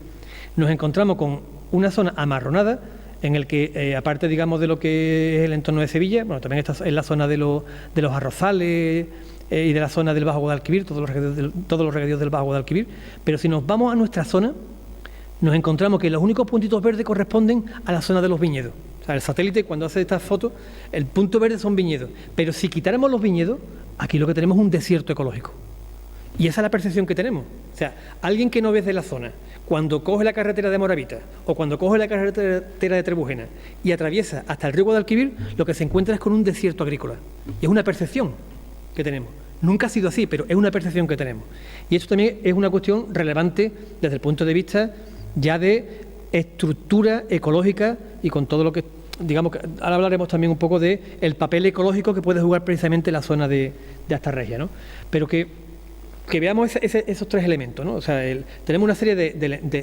Nos encontramos con una zona amarronada en el que, aparte, digamos, de lo que es el entorno de Sevilla, bueno, también está en la zona de los arrozales y de la zona del Bajo Guadalquivir, todos los regadíos del Bajo Guadalquivir, pero si nos vamos a nuestra zona, nos encontramos que los únicos puntitos verdes corresponden a la zona de los viñedos. O sea, el satélite, cuando hace estas fotos, el punto verde son viñedos. Pero si quitáramos los viñedos, aquí lo que tenemos es un desierto ecológico. Y esa es la percepción que tenemos. O sea, alguien que no ve de la zona, cuando coge la carretera de Moravita o cuando coge la carretera de Trebujena y atraviesa hasta el río Guadalquivir, lo que se encuentra es con un desierto agrícola. Y es una percepción que tenemos. Nunca ha sido así, pero es una percepción que tenemos. Y esto también es una cuestión relevante desde el punto de vista ya de estructura ecológica y con todo lo que, digamos, que ahora hablaremos también un poco de el papel ecológico que puede jugar precisamente la zona de Astarregia, ¿no? Pero que veamos esos tres elementos, ¿no? O sea, tenemos una serie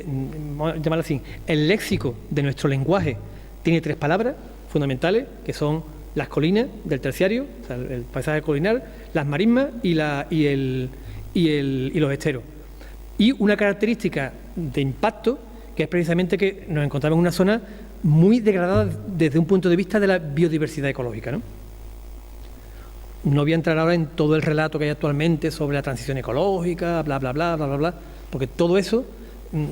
vamos a llamarlo así, el léxico de nuestro lenguaje tiene tres palabras fundamentales, que son las colinas del terciario, o sea, el paisaje colinar, las marismas y los esteros. Y una característica de impacto, que es precisamente que nos encontramos en una zona muy degradada desde un punto de vista de la biodiversidad ecológica, ¿no? No voy a entrar ahora en todo el relato que hay actualmente sobre la transición ecológica, bla, bla, bla, bla, bla, bla, porque todo eso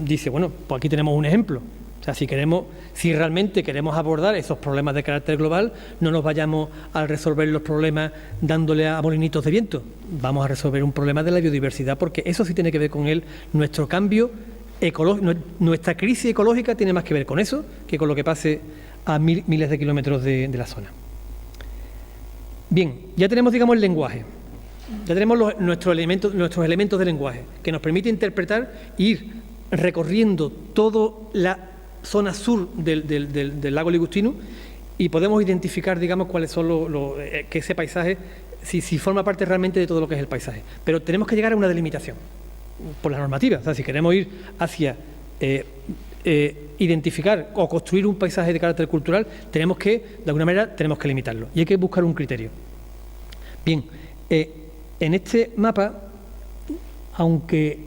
dice, bueno, pues aquí tenemos un ejemplo. O sea, si realmente queremos abordar esos problemas de carácter global, no nos vayamos a resolver los problemas dándole a molinitos de viento. Vamos a resolver un problema de la biodiversidad, porque eso sí tiene que ver con nuestro cambio ecológico. Nuestra crisis ecológica tiene más que ver con eso que con lo que pase a miles de kilómetros de la zona. Bien, ya tenemos, digamos, el lenguaje. Ya tenemos nuestros elementos de lenguaje, que nos permite interpretar e ir recorriendo toda la zona sur del lago Ligustino y podemos identificar, digamos, cuáles son que ese paisaje, si forma parte realmente de todo lo que es el paisaje. Pero tenemos que llegar a una delimitación por la normativa. O sea, si queremos ir hacia identificar o construir un paisaje de carácter cultural, tenemos que, de alguna manera, limitarlo. Y hay que buscar un criterio. Bien, en este mapa, aunque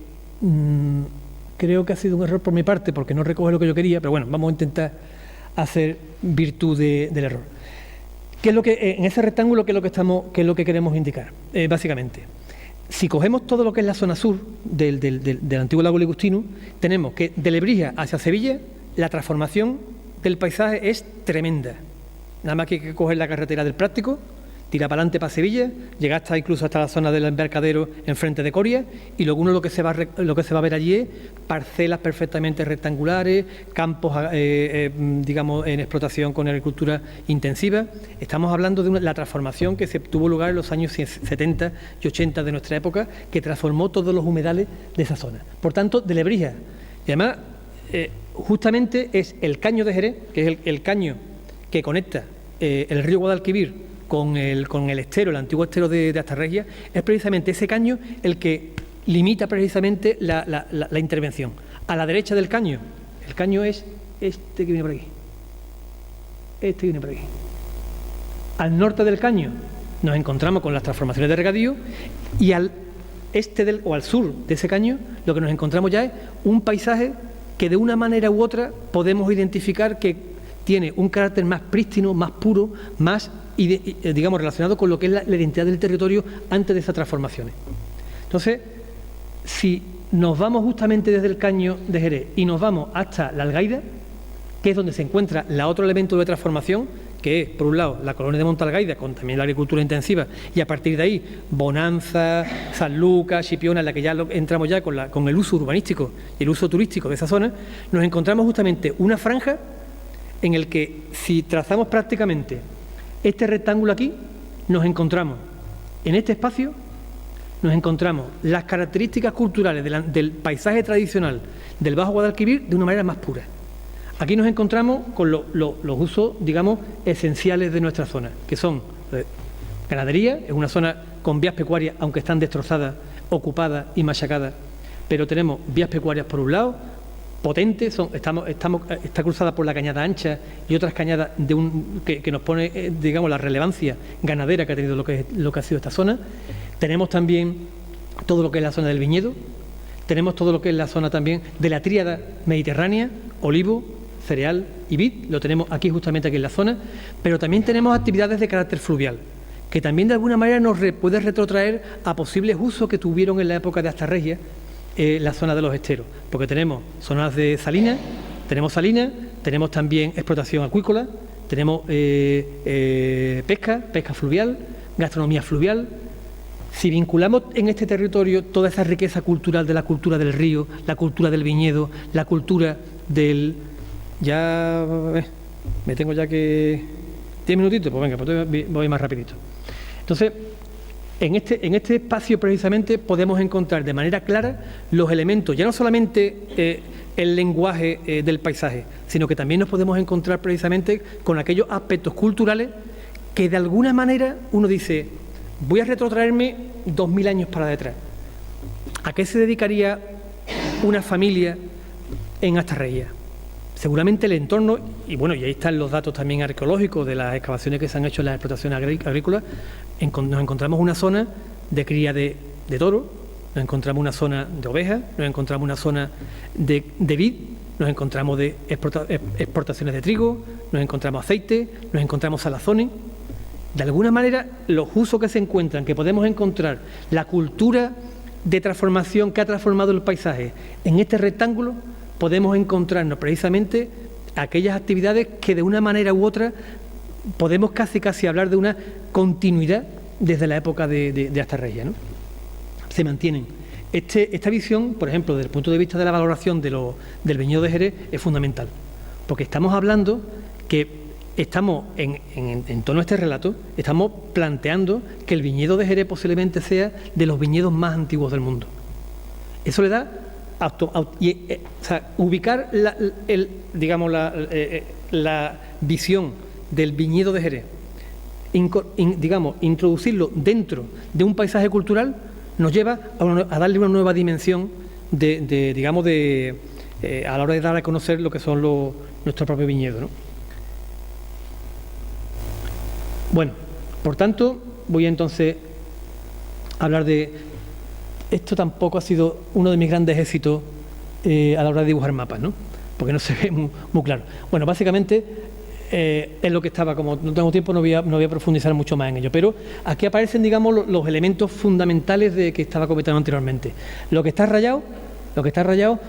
creo que ha sido un error por mi parte, porque no recoge lo que yo quería, pero bueno, vamos a intentar hacer virtud del error. ¿Qué es lo que, en ese rectángulo, qué es lo que queremos indicar? Básicamente, si cogemos todo lo que es la zona sur del antiguo lago Ligustino, tenemos que de Lebrija hacia Sevilla, la transformación del paisaje es tremenda. Nada más que hay que coger la carretera del Práctico, tira para adelante para Sevilla, llega incluso hasta la zona del embarcadero enfrente de Coria, y luego lo que se va a ver allí es parcelas perfectamente rectangulares, campos digamos en explotación con agricultura intensiva. Estamos hablando de la transformación que tuvo lugar en los años 70 y 80 de nuestra época, que transformó todos los humedales de esa zona. Por tanto, de Lebrija. Y además, justamente es el caño de Jerez, que es el caño que conecta el río Guadalquivir con el estero, el antiguo estero de Astarregia, es precisamente ese caño el que limita precisamente la intervención. A la derecha del caño, el caño es este que viene por aquí. Este que viene por aquí. Al norte del caño nos encontramos con las transformaciones de regadío y al este o al sur de ese caño lo que nos encontramos ya es un paisaje que de una manera u otra podemos identificar que tiene un carácter más prístino, más puro, más digamos relacionado con lo que es la identidad del territorio antes de esas transformaciones. Entonces, si nos vamos justamente desde el caño de Jerez y nos vamos hasta la Algaida, que es donde se encuentra el otro elemento de transformación, que es, por un lado, la colonia de Montalgaida, con también la agricultura intensiva, y a partir de ahí, Bonanza, San Lucas, Chipiona, en la que ya entramos ya con el uso urbanístico y el uso turístico de esa zona, nos encontramos justamente una franja en el que, si trazamos prácticamente este rectángulo aquí, nos encontramos, en este espacio, nos encontramos las características culturales del paisaje tradicional del Bajo Guadalquivir de una manera más pura. Aquí nos encontramos con los usos, digamos, esenciales de nuestra zona, que son ganadería, es una zona con vías pecuarias, aunque están destrozadas, ocupadas y machacadas, pero tenemos vías pecuarias por un lado, potentes, está cruzada por la cañada ancha y otras cañadas que nos pone, digamos, la relevancia ganadera que ha tenido lo que ha sido esta zona. Tenemos también todo lo que es la zona del viñedo, tenemos todo lo que es la zona también de la tríada mediterránea, olivo, cereal y vid, lo tenemos aquí justamente aquí en la zona, pero también tenemos actividades de carácter fluvial, que también de alguna manera nos puede retrotraer a posibles usos que tuvieron en la época de Astarregia la zona de los esteros, porque tenemos zonas de salinas, tenemos también explotación acuícola, tenemos pesca fluvial, gastronomía fluvial. Si vinculamos en este territorio toda esa riqueza cultural de la cultura del río, la cultura del viñedo, la cultura del... Ya me tengo ya que... 10 minutitos, pues venga, pues voy más rapidito. Entonces, en este espacio precisamente podemos encontrar de manera clara los elementos, ya no solamente el lenguaje del paisaje, sino que también nos podemos encontrar precisamente con aquellos aspectos culturales que de alguna manera uno dice, voy a retrotraerme 2000 años para detrás. ¿A qué se dedicaría una familia en Astarreía? Seguramente el entorno, y bueno, y ahí están los datos también arqueológicos de las excavaciones que se han hecho en las explotaciones agrícolas, nos encontramos una zona de cría de toro, nos encontramos una zona de ovejas, nos encontramos una zona de vid, nos encontramos de exportaciones de trigo, nos encontramos aceite, nos encontramos salazones. De alguna manera, los usos que se encuentran, que podemos encontrar, la cultura de transformación que ha transformado el paisaje en este rectángulo, podemos encontrarnos precisamente aquellas actividades que de una manera u otra podemos casi hablar de una continuidad desde la época de Astarreía, ¿no? Se mantienen. Esta visión, por ejemplo, desde el punto de vista de la valoración del viñedo de Jerez, es fundamental, porque estamos hablando que estamos, en torno a este relato, estamos planteando que el viñedo de Jerez posiblemente sea de los viñedos más antiguos del mundo. Eso le da ubicar la visión del viñedo de Jerez, introducirlo dentro de un paisaje cultural, nos lleva a darle una nueva dimensión a la hora de dar a conocer lo que son nuestros propios viñedos, ¿no? Bueno, por tanto, voy entonces a hablar de... Esto tampoco ha sido uno de mis grandes éxitos a la hora de dibujar mapas, ¿no? Porque no se ve muy claro. Bueno, básicamente es lo que estaba, como no tengo tiempo, no voy a profundizar mucho más en ello, pero aquí aparecen, digamos, los elementos fundamentales de que estaba comentando anteriormente. Lo que está rayado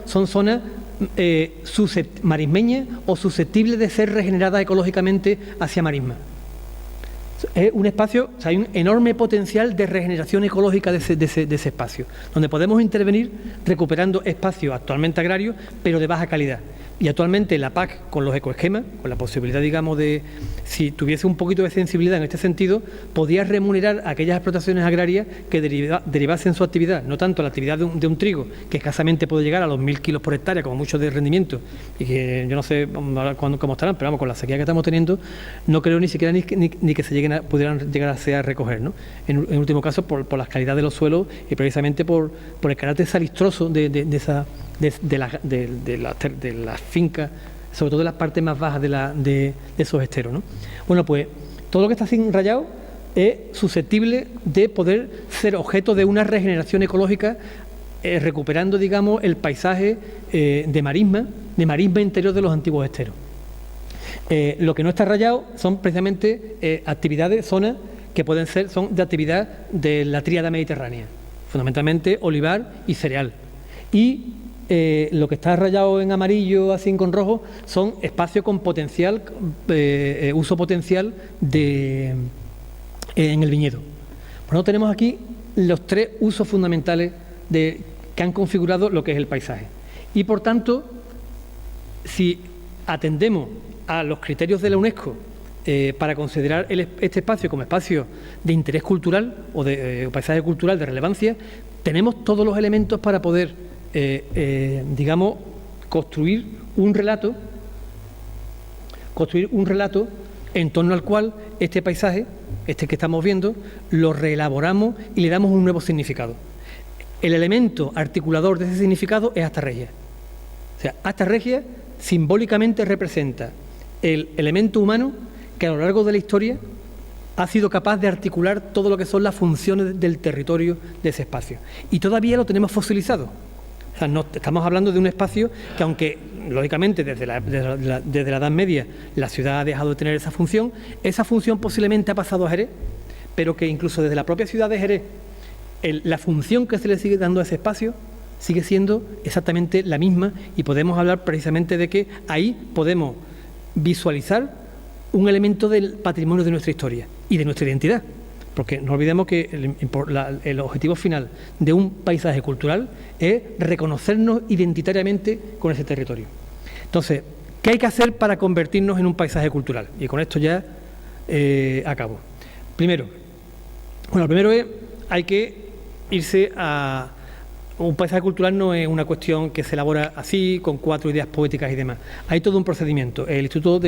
son zonas marismeñas o susceptibles de ser regeneradas ecológicamente hacia marisma. Es un espacio, o sea, hay un enorme potencial de regeneración ecológica de ese espacio, donde podemos intervenir recuperando espacios actualmente agrarios, pero de baja calidad. Y actualmente la PAC, con los ecoesquemas, con la posibilidad, digamos, de, si tuviese un poquito de sensibilidad en este sentido, podía remunerar a aquellas explotaciones agrarias que derivasen su actividad, no tanto la actividad de un trigo, que escasamente puede llegar a los 1000 kilos por hectárea, como mucho de rendimiento, y que yo no sé cómo estarán, pero vamos, con la sequía que estamos teniendo, no creo ni siquiera ni que se pudieran llegar a recoger, ¿no? En último caso, por la calidad de los suelos y precisamente por el carácter salistroso de las fincas, sobre todo de las partes más bajas de esos esteros, ¿no? Bueno, pues todo lo que está sin rayado es susceptible de poder ser objeto de una regeneración ecológica, recuperando, digamos, el paisaje de marisma interior de los antiguos esteros. Lo que no está rayado son precisamente actividades, zonas que son de actividad de la tríada mediterránea, fundamentalmente olivar y cereal. Y lo que está rayado en amarillo, así con rojo, son espacios con potencial, uso potencial en el viñedo. Bueno, tenemos aquí los 3 usos fundamentales que han configurado lo que es el paisaje. Y por tanto, si atendemos a los criterios de la UNESCO para considerar este espacio como espacio de interés cultural o de paisaje cultural de relevancia, tenemos todos los elementos para poder digamos, construir un relato en torno al cual este paisaje, que estamos viendo, lo reelaboramos y le damos un nuevo significado. El elemento articulador de ese significado es Astarreía. O sea, Astarreía simbólicamente representa el elemento humano que a lo largo de la historia ha sido capaz de articular todo lo que son las funciones del territorio de ese espacio. Y todavía lo tenemos fosilizado. O sea, no, estamos hablando de un espacio que, aunque lógicamente desde la Edad Media la ciudad ha dejado de tener esa función posiblemente ha pasado a Jerez, pero que incluso desde la propia ciudad de Jerez, la función que se le sigue dando a ese espacio sigue siendo exactamente la misma y podemos hablar precisamente de que ahí podemos visualizar un elemento del patrimonio de nuestra historia y de nuestra identidad. Porque no olvidemos que el objetivo final de un paisaje cultural es reconocernos identitariamente con ese territorio. Entonces, ¿qué hay que hacer para convertirnos en un paisaje cultural? Y con esto ya acabo. Primero es, hay que irse a... Un paisaje cultural no es una cuestión que se elabora así, con 4 ideas poéticas y demás. Hay todo un procedimiento. El Instituto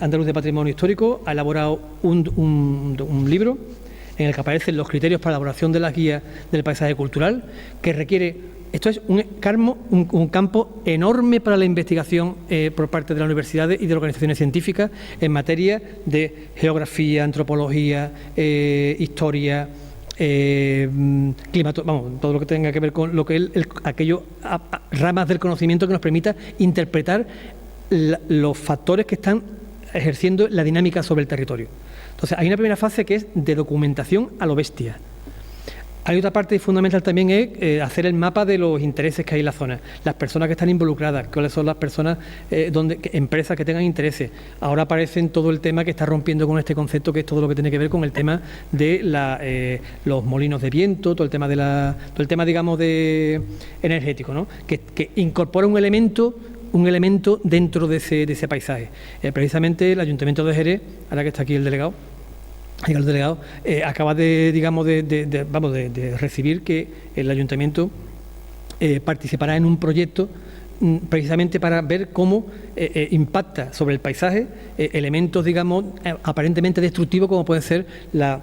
Andaluz de Patrimonio Histórico ha elaborado un libro en el que aparecen los criterios para la elaboración de las guías del paisaje cultural, que requiere... Esto es un campo enorme para la investigación por parte de las universidades y de las organizaciones científicas en materia de geografía, antropología, historia... todo lo que tenga que ver con lo que ramas del conocimiento que nos permita interpretar los factores que están ejerciendo la dinámica sobre el territorio. Entonces, hay una primera fase que es de documentación a lo bestia. Hay otra parte fundamental también, es hacer el mapa de los intereses que hay en la zona, las personas que están involucradas, cuáles son las personas, empresas que tengan intereses. Ahora aparece todo el tema que está rompiendo con este concepto, que es todo lo que tiene que ver con el tema de los molinos de viento, todo el tema digamos de energético, ¿no? que incorpora un elemento dentro de ese paisaje. Precisamente el Ayuntamiento de Jerez, ahora que está aquí el delegado, acaba de recibir que el Ayuntamiento participará en un proyecto precisamente para ver cómo impacta sobre el paisaje elementos, digamos, aparentemente destructivos, como pueden ser lo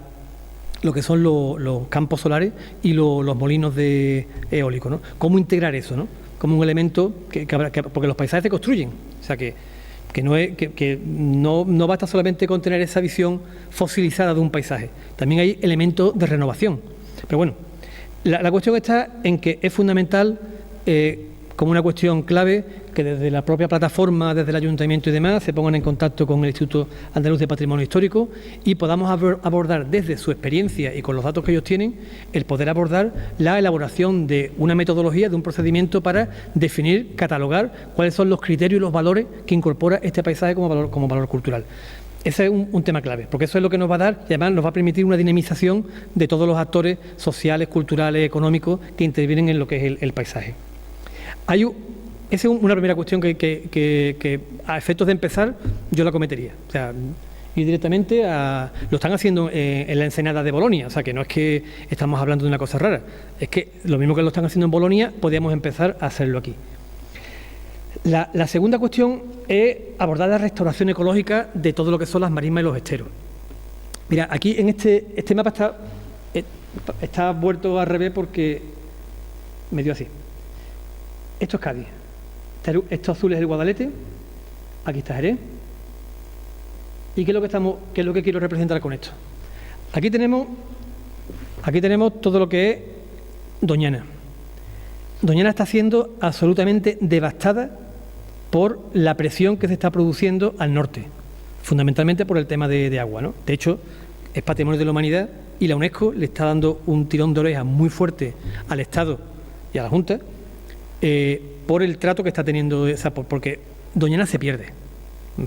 que son los campos solares y los molinos eólicos, ¿no? Cómo integrar eso, ¿no? Como un elemento porque los paisajes se construyen, o sea que no basta solamente con tener esa visión fosilizada de un paisaje, también hay elementos de renovación. Pero bueno, la cuestión está en que es fundamental, como una cuestión clave, que desde la propia plataforma, desde el Ayuntamiento y demás, se pongan en contacto con el Instituto Andaluz de Patrimonio Histórico y podamos abordar desde su experiencia y con los datos que ellos tienen, el poder abordar la elaboración de una metodología, de un procedimiento para definir, catalogar cuáles son los criterios y los valores que incorpora este paisaje como valor cultural. Ese es un tema clave, porque eso es lo que nos va a dar y además nos va a permitir una dinamización de todos los actores sociales, culturales, económicos que intervienen en lo que es el paisaje. Esa es una primera cuestión que a efectos de empezar yo la cometería. O sea, ir directamente lo están haciendo en la Ensenada de Bolonia, o sea que no es que estamos hablando de una cosa rara, es que lo mismo que lo están haciendo en Bolonia, podríamos empezar a hacerlo aquí. La segunda cuestión es abordar la restauración ecológica de todo lo que son las marismas y los esteros. Mira, aquí en este mapa está vuelto al revés porque me dio así. Esto es Cádiz, esto azul es el Guadalete, aquí está Jerez. ¿Y qué es lo que quiero representar con esto? Aquí tenemos todo lo que es Doñana. Doñana está siendo absolutamente devastada por la presión que se está produciendo al norte, fundamentalmente por el tema de agua, ¿no? De hecho, es Patrimonio de la Humanidad y la UNESCO le está dando un tirón de orejas muy fuerte al Estado y a la Junta por el trato que está teniendo, porque Doñana se pierde,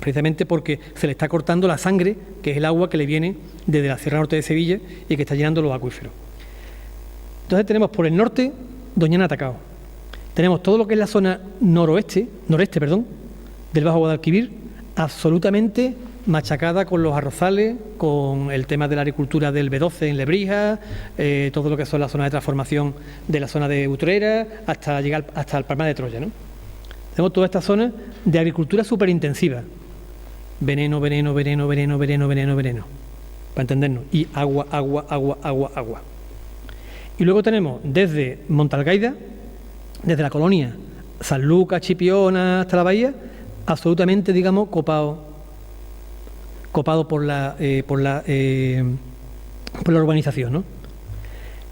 precisamente porque se le está cortando la sangre, que es el agua que le viene desde la Sierra Norte de Sevilla y que está llenando los acuíferos. Entonces tenemos por el norte Doñana atacado. Tenemos todo lo que es la zona noreste, del Bajo Guadalquivir, absolutamente machacada con los arrozales, con el tema de la agricultura del B12 en Lebrija, todo lo que son las zonas de transformación de la zona de Utrera, hasta llegar hasta el Palmar de Troya, ¿no? Tenemos toda esta zona de agricultura superintensiva. Veneno, para entendernos. Y agua. Y luego tenemos desde Montalgaida, desde la colonia Sanlúcar, Chipiona hasta la bahía, absolutamente, digamos, copado por la urbanización, ¿no?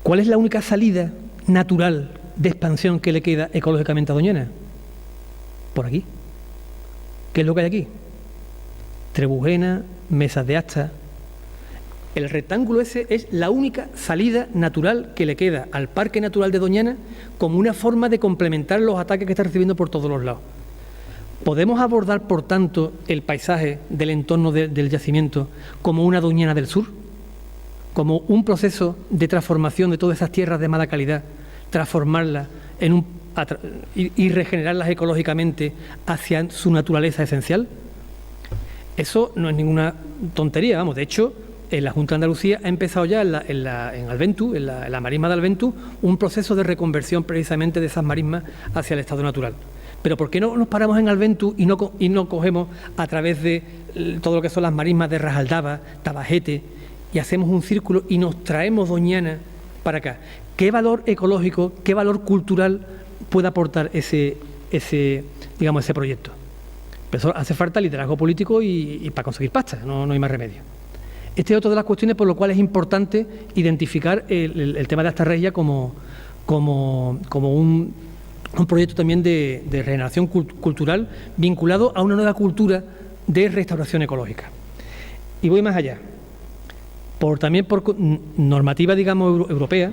¿Cuál es la única salida natural de expansión que le queda ecológicamente a Doñana? Por aquí. ¿Qué es lo que hay aquí? Trebujena, mesas de asta. El rectángulo ese es la única salida natural que le queda al Parque Natural de Doñana como una forma de complementar los ataques que está recibiendo por todos los lados. ¿Podemos abordar, por tanto, el paisaje del entorno del yacimiento como una Doñana del Sur? Como un proceso de transformación de todas esas tierras de mala calidad, transformarlas y regenerarlas ecológicamente hacia su naturaleza esencial? Eso no es ninguna tontería, vamos. De hecho, la Junta de Andalucía ha empezado ya en Albentu, en la marisma de Albentu, un proceso de reconversión precisamente de esas marismas hacia el estado natural. Pero ¿por qué no nos paramos en Albentu y no cogemos a través de todo lo que son las marismas de Rasaldaba, Tabajete, y hacemos un círculo y nos traemos Doñana para acá? ¿Qué valor ecológico, qué valor cultural puede aportar ese proyecto? Pero hace falta liderazgo político y para conseguir pasta, no hay más remedio. Este es otro de las cuestiones por lo cual es importante identificar el tema de Astarregia como un proyecto también de regeneración cultural vinculado a una nueva cultura de restauración ecológica. Y voy más allá. También por normativa, digamos, europea,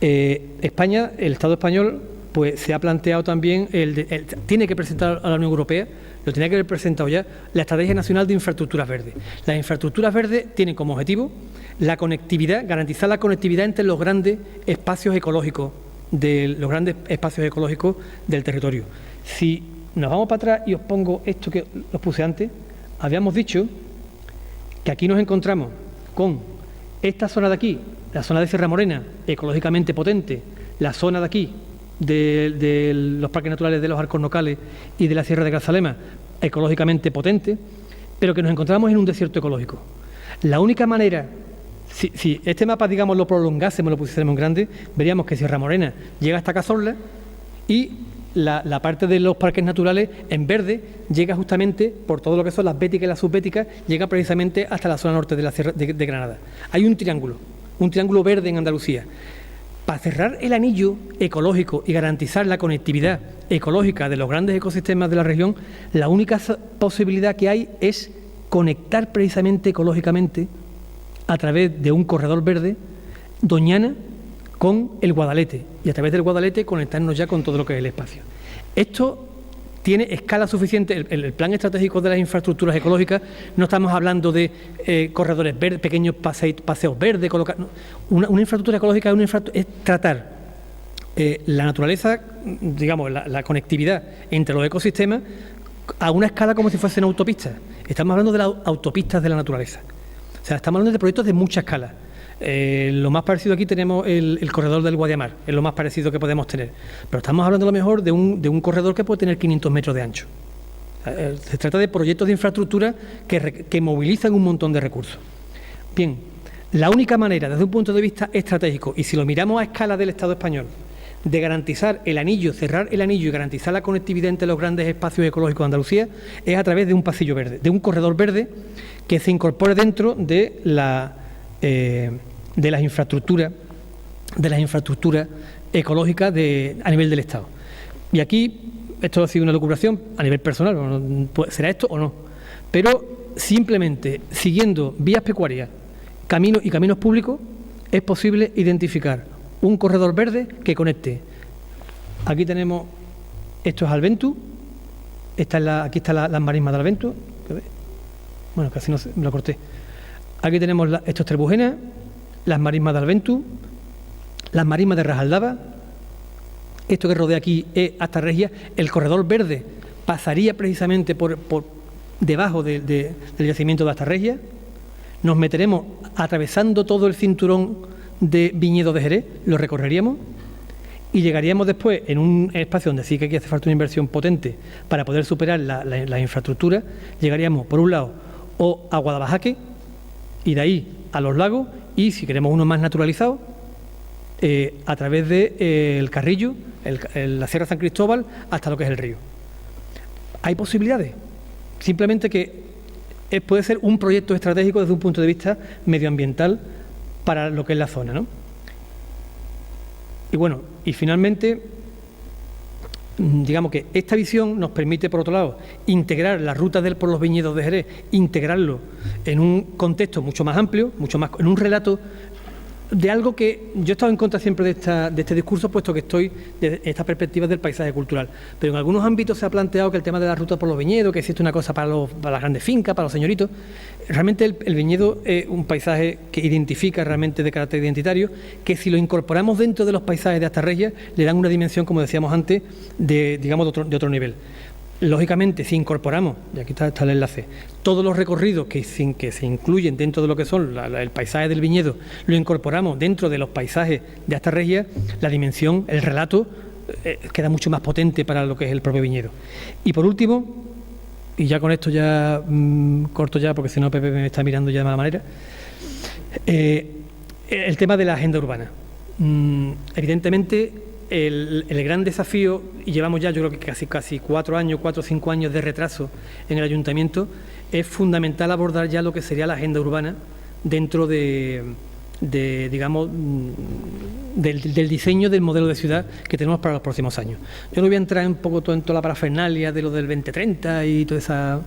España, el Estado español, pues se ha planteado también, tiene que presentar a la Unión Europea, lo tenía que haber presentado ya, la Estrategia Nacional de Infraestructuras Verdes. Las infraestructuras verdes tienen como objetivo la conectividad, garantizar la conectividad entre los grandes espacios ecológicos del territorio. Si nos vamos para atrás y os pongo esto que os puse antes, habíamos dicho que aquí nos encontramos con esta zona de aquí, la zona de Sierra Morena, ecológicamente potente, la zona de aquí, de los parques naturales de los Alcornocales y de la Sierra de Grazalema, ecológicamente potente, pero que nos encontramos en un desierto ecológico. La única manera, si este mapa, digamos, lo prolongásemos, lo pusiésemos en grande, veríamos que Sierra Morena llega hasta Cazorla y la parte de los parques naturales en verde llega justamente por todo lo que son las béticas y las subbéticas, llega precisamente hasta la zona norte de la Sierra de Granada. Hay un triángulo verde en Andalucía. Para cerrar el anillo ecológico y garantizar la conectividad ecológica de los grandes ecosistemas de la región, la única posibilidad que hay es conectar precisamente ecológicamente a través de un corredor verde Doñana con el Guadalete y a través del Guadalete conectarnos ya con todo lo que es el espacio. Esto tiene escala suficiente. El plan estratégico de las infraestructuras ecológicas, no estamos hablando de corredores verdes, pequeños paseos verdes, una infraestructura ecológica es tratar la naturaleza, digamos, la conectividad entre los ecosistemas a una escala como si fuesen autopistas. Estamos hablando de las autopistas de la naturaleza. O sea, estamos hablando de proyectos de mucha escala. Lo más parecido aquí tenemos el corredor del Guadiamar, es lo más parecido que podemos tener. Pero estamos hablando a lo mejor de un corredor que puede tener 500 metros de ancho. Se trata de proyectos de infraestructura que movilizan un montón de recursos. Bien, la única manera desde un punto de vista estratégico, y si lo miramos a escala del Estado español, de garantizar el anillo, cerrar el anillo y garantizar la conectividad entre los grandes espacios ecológicos de Andalucía, es a través de un pasillo verde, de un corredor verde que se incorpore dentro de las infraestructuras ecológicas a nivel del Estado. Y aquí, esto ha sido una elucubración a nivel personal, ¿será esto o no? Pero simplemente siguiendo vías pecuarias, caminos públicos, es posible identificar un corredor verde que conecte. Aquí tenemos, esto es Albentu, aquí está las marismas de Albentu, bueno, casi no me lo corté. Aquí tenemos esto es Trebujena, las marismas de Albentu, las marismas de Rasaldaba, esto que rodea aquí es Astarregia. El corredor verde pasaría precisamente por debajo del yacimiento de Astarregia. Nos meteremos atravesando todo el cinturón de viñedo de Jerez, lo recorreríamos y llegaríamos después en un espacio donde sí que aquí hace falta una inversión potente para poder superar la infraestructura. Llegaríamos por un lado o a Guadabajaque y de ahí a los lagos, y si queremos uno más naturalizado, a través del Carrillo, la Sierra San Cristóbal, hasta lo que es el río. Hay posibilidades, simplemente que puede ser un proyecto estratégico desde un punto de vista medioambiental para lo que es la zona, ¿no? Y bueno, y finalmente, digamos que esta visión nos permite, por otro lado, integrar las rutas por los viñedos de Jerez, integrarlo en un contexto mucho más amplio, mucho más en un relato de algo que yo he estado en contra siempre de este discurso, puesto que estoy de esta perspectiva del paisaje cultural. Pero en algunos ámbitos se ha planteado que el tema de la ruta por los viñedos, que existe una cosa para las grandes fincas, para los señoritos. Realmente el viñedo es un paisaje que identifica realmente de carácter identitario, que si lo incorporamos dentro de los paisajes de Astarregia, le dan una dimensión, como decíamos antes, de otro nivel. Lógicamente, si incorporamos, y aquí está el enlace, todos los recorridos que se incluyen dentro de lo que son el paisaje del viñedo, lo incorporamos dentro de los paisajes de Astarregia, la dimensión, el relato, queda mucho más potente para lo que es el propio viñedo. Y por último, y ya con esto ya corto ya, porque si no Pepe me está mirando ya de mala manera, el tema de la agenda urbana. Evidentemente, el gran desafío, y llevamos ya yo creo que casi 4 o 5 años de retraso en el ayuntamiento, es fundamental abordar ya lo que sería la agenda urbana dentro digamos, del diseño del modelo de ciudad que tenemos para los próximos años. Yo no voy a entrar un poco en toda la parafernalia de lo del 2030 y toda esa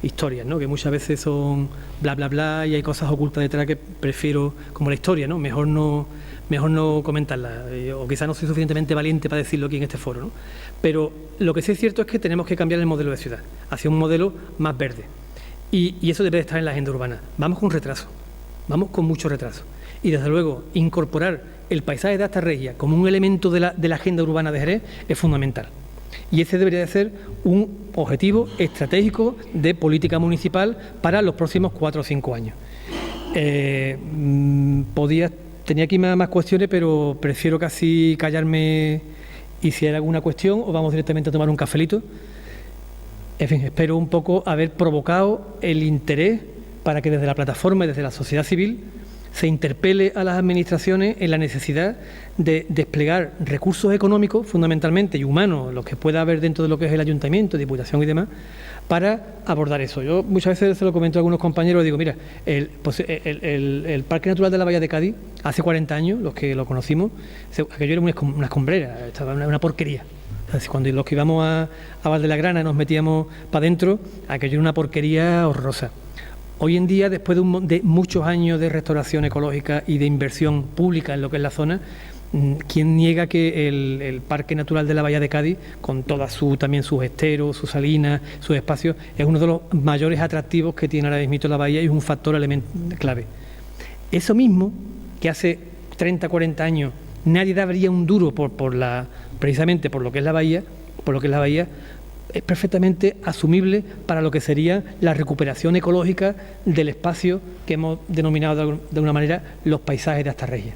historias, ¿no?, que muchas veces son bla bla bla y hay cosas ocultas detrás que prefiero, como la historia, ¿no?, mejor no comentarla, o quizás no soy suficientemente valiente para decirlo aquí en este foro, ¿no? Pero lo que sí es cierto es que tenemos que cambiar el modelo de ciudad hacia un modelo más verde, y eso debe estar en la agenda urbana. Vamos con retraso, vamos con mucho retraso, y desde luego incorporar el paisaje de Astarregia como un elemento de la agenda urbana de Jerez es fundamental. Y ese debería de ser un objetivo estratégico de política municipal para los próximos 4 o 5 años. Tenía aquí más cuestiones, pero prefiero casi callarme, y si hay alguna cuestión, o vamos directamente a tomar un cafelito. En fin, espero un poco haber provocado el interés para que desde la plataforma y desde la sociedad civil se interpele a las administraciones en la necesidad de desplegar recursos económicos, fundamentalmente, y humanos, los que pueda haber dentro de lo que es el ayuntamiento, diputación y demás, para abordar eso. Yo muchas veces se lo comento a algunos compañeros, digo, mira, el Parque Natural de la Bahía de Cádiz, hace 40 años, los que lo conocimos, aquello era una escombrera, estaba una porquería. Entonces, cuando los que íbamos a Val de la Grana nos metíamos para adentro, aquello era una porquería horrorosa. Hoy en día, después de muchos años de restauración ecológica y de inversión pública en lo que es la zona, ¿quién niega que el Parque Natural de la Bahía de Cádiz, con todas también sus esteros, sus salinas, sus espacios, es uno de los mayores atractivos que tiene ahora mismo la bahía y es un factor clave? Eso mismo que hace 30, 40 años nadie daría un duro precisamente por lo que es la bahía, es perfectamente asumible para lo que sería la recuperación ecológica del espacio que hemos denominado de una manera los paisajes de Astarregia.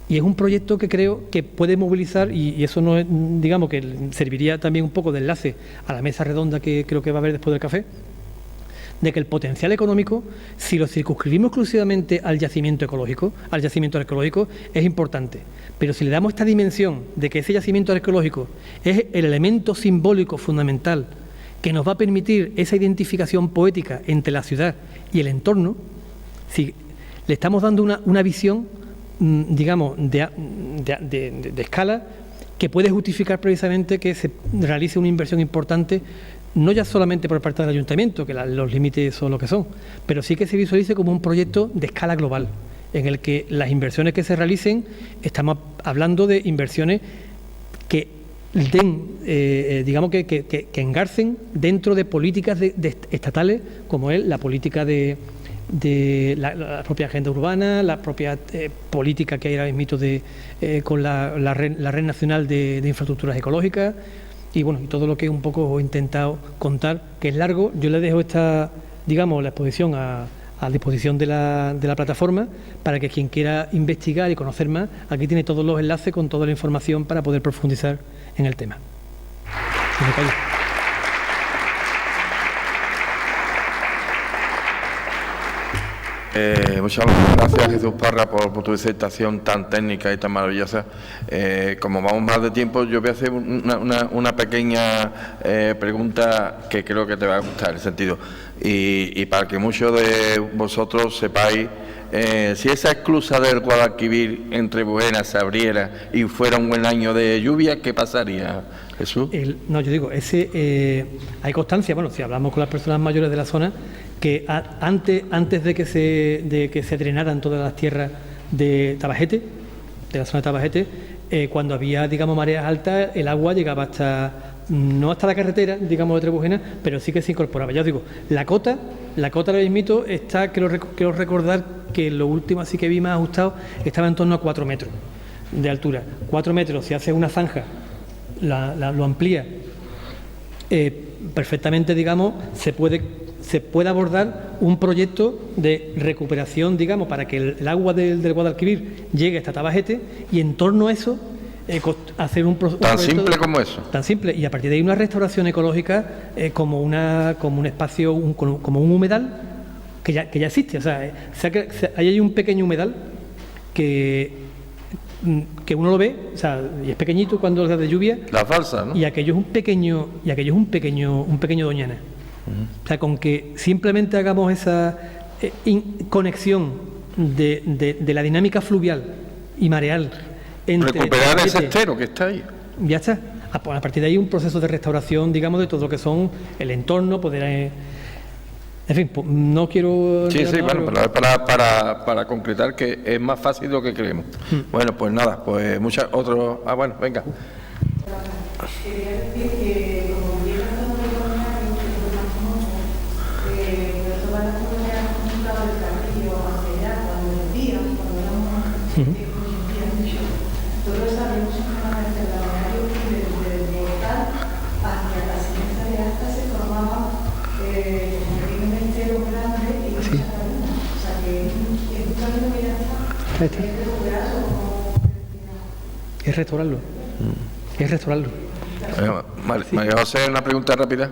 Y es un proyecto que creo que puede movilizar, y eso no es, digamos, que serviría también un poco de enlace a la mesa redonda que creo que va a haber después del café, de que el potencial económico, si lo circunscribimos exclusivamente al yacimiento arqueológico, es importante. Pero si le damos esta dimensión de que ese yacimiento arqueológico es el elemento simbólico fundamental que nos va a permitir esa identificación poética entre la ciudad y el entorno, si le estamos dando una visión, digamos, de escala que puede justificar precisamente que se realice una inversión importante, no ya solamente por parte del ayuntamiento, que los límites son lo que son, pero sí que se visualice como un proyecto de escala global, en el que las inversiones que se realicen, estamos hablando de inversiones que digamos que engarcen dentro de políticas estatales, como es la política de la propia agenda urbana, la propia política que hay ahora mismo con la Red Nacional de Infraestructuras Ecológicas, y bueno, y todo lo que un poco he intentado contar, que es largo. Yo le dejo la exposición a disposición de la plataforma, para que quien quiera investigar y conocer más, aquí tiene todos los enlaces con toda la información para poder profundizar en el tema. Muchas gracias, Jesús Parra, por tu disertación tan técnica y tan maravillosa. Como vamos más de tiempo, yo voy a hacer una pequeña pregunta que creo que te va a gustar, en el sentido, y para que muchos de vosotros sepáis, si esa esclusa del Guadalquivir entre Buenas se abriera y fuera un buen año de lluvia, ¿qué pasaría, Jesús. No, yo digo, hay constancia, bueno, si hablamos con las personas mayores de la zona, que antes de que se drenaran todas las tierras de Tabajete, de la zona de Tabajete, cuando había, digamos, mareas altas, el agua llegaba no hasta la carretera, digamos, de Trebujena, pero sí que se incorporaba. Ya os digo, la cota ahora mismo está, quiero recordar que lo último así que vi más ajustado estaba en torno a 4 metros de altura. 4 metros, si hace una zanja, lo amplía, perfectamente, digamos, se puede abordar un proyecto de recuperación, digamos, para que el agua del Guadalquivir llegue hasta Tabajete y en torno a eso hacer un proyecto tan simple como eso. Tan simple, y a partir de ahí una restauración ecológica como un espacio, como un humedal que ya existe. O sea, ahí hay un pequeño humedal que uno lo ve, o sea, y es pequeñito cuando es de lluvia. La falsa, ¿no? Y aquello es un pequeño Doñana. O sea, con que simplemente hagamos esa conexión de la dinámica fluvial y mareal. Recuperar ese estero que está ahí. Ya está. A partir de ahí un proceso de restauración, digamos, de todo lo que son el entorno, poder... En fin, no quiero... Sí, bueno, para concretar que es más fácil de lo que creemos. Bueno, pues nada, pues muchas otros... bueno, venga. Quería decir que como llega a la comunidad por eso van las comunidades consultadas del Carrillo hacia allá, cuando éramos todos sabemos que el balneario desde el portal hacia la siguiente de Asta se formaba un estero grande y muchas lagunas. O sea que es un camino que ya está, es recuperarlo. Es restaurarlo. María José, una pregunta rápida.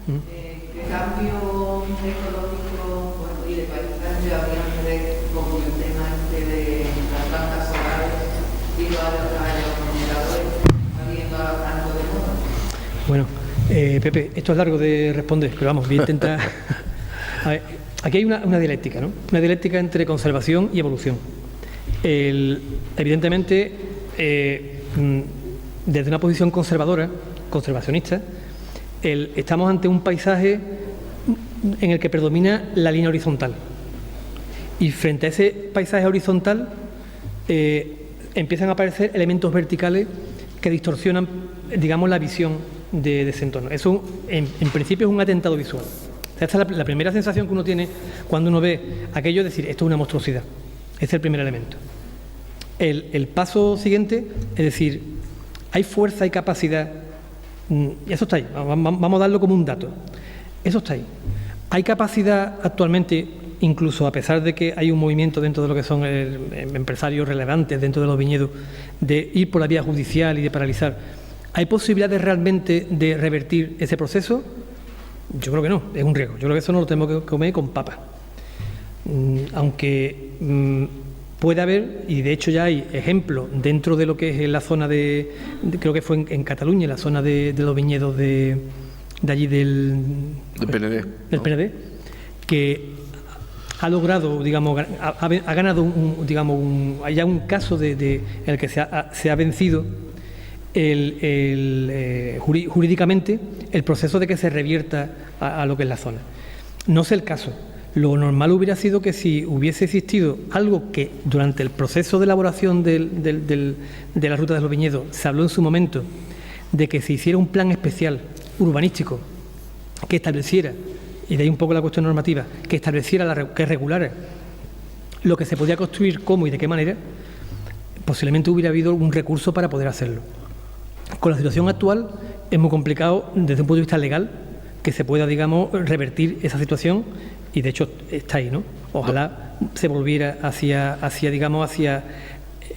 De cambio ecológico y de paisaje habrían que ver con el tema de las plantas solares y los aerogeneradores saliendo tanto de moda. Bueno, Pepe, esto es largo de responder, pero vamos, voy a intentar... A ver, aquí hay una dialéctica, ¿no? Una dialéctica entre conservación y evolución. Evidentemente, desde una posición conservacionista, estamos ante un paisaje en el que predomina la línea horizontal. Y frente a ese paisaje horizontal empiezan a aparecer elementos verticales que distorsionan, digamos, la visión de ese entorno. Eso, en principio, es un atentado visual. Esta es la primera sensación que uno tiene cuando uno ve aquello, es decir, esto es una monstruosidad. Ese es el primer elemento. El paso siguiente es decir, hay fuerza y capacidad, y eso está ahí, vamos a darlo como un dato. Eso está ahí. Hay capacidad actualmente, incluso a pesar de que hay un movimiento dentro de lo que son empresarios relevantes dentro de los viñedos, de ir por la vía judicial y de paralizar. ¿Hay posibilidades realmente de revertir ese proceso? Yo creo que no, es un riesgo. Yo creo que eso no lo tenemos que comer con papas. Aunque puede haber, y de hecho ya hay ejemplos dentro de lo que es la zona creo que fue en Cataluña, en la zona de los viñedos de allí del PND, del PND, que ha logrado, digamos, ha ganado hay ya un caso en el que se ha vencido jurídicamente el proceso de que se revierta a lo que es la zona. No sé el caso. Lo normal hubiera sido que si hubiese existido algo que durante el proceso de elaboración de la ruta de los viñedos se habló en su momento, de que se hiciera un plan especial urbanístico que estableciera, y de ahí un poco la cuestión normativa, que estableciera, que regulara lo que se podía construir, cómo y de qué manera, posiblemente hubiera habido un recurso para poder hacerlo. Con la situación actual es muy complicado desde un punto de vista legal que se pueda, digamos, revertir esa situación, y de hecho está ahí, ¿no? Ojalá se volviera hacia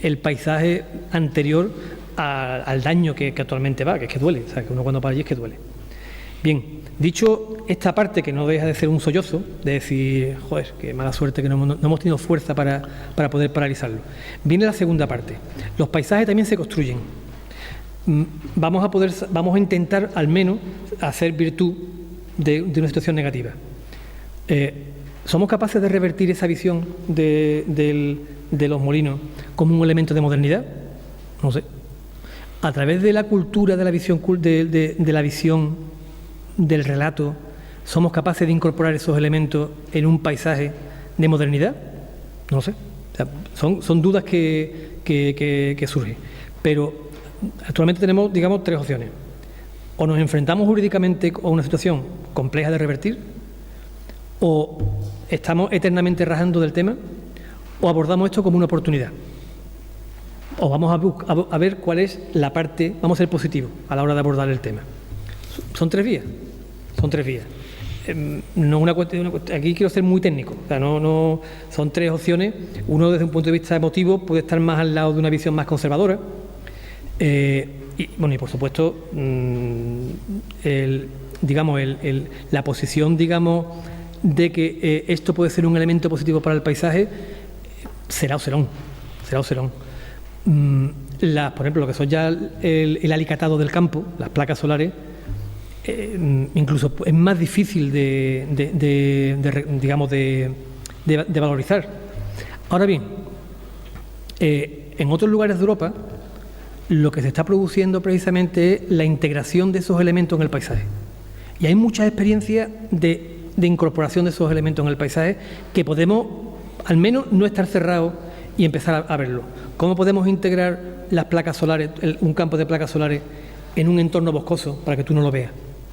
el paisaje anterior al daño que actualmente va, que es que duele, o sea, que uno cuando para allí es que duele. Bien, dicho esta parte, que no deja de ser un sollozo, de decir, joder, qué mala suerte que no hemos tenido fuerza para poder paralizarlo, viene la segunda parte. Los paisajes también se construyen. Vamos a intentar al menos hacer virtud de una situación negativa. ¿Somos capaces de revertir esa visión de los molinos como un elemento de modernidad? No sé. a través de la cultura de la visión de la visión del relato, somos capaces de incorporar esos elementos en un paisaje de modernidad. No lo sé. O sea, son dudas que surgen. Pero actualmente tenemos, digamos, 3 opciones. O nos enfrentamos jurídicamente a una situación compleja de revertir, o estamos eternamente rajando del tema, o abordamos esto como una oportunidad. O vamos a ver cuál es la parte, vamos a ser positivos a la hora de abordar el tema. Son 3 vías. Son 3 vías. No una cuestión, aquí quiero ser muy técnico. O sea, no son 3 opciones. Uno, desde un punto de vista emotivo, puede estar más al lado de una visión más conservadora. Y por supuesto, la posición, digamos, de que esto puede ser un elemento positivo para el paisaje, será o serón. Por ejemplo, lo que son ya el alicatado del campo, las placas solares, incluso es más difícil de valorizar. Ahora bien, en otros lugares de Europa, lo que se está produciendo precisamente es la integración de esos elementos en el paisaje. Y hay muchas experiencias de incorporación de esos elementos en el paisaje que podemos, al menos, no estar cerrados y empezar a verlo. ¿Cómo podemos integrar las placas solares, un campo de placas solares, en un entorno boscoso para que tú no lo veas?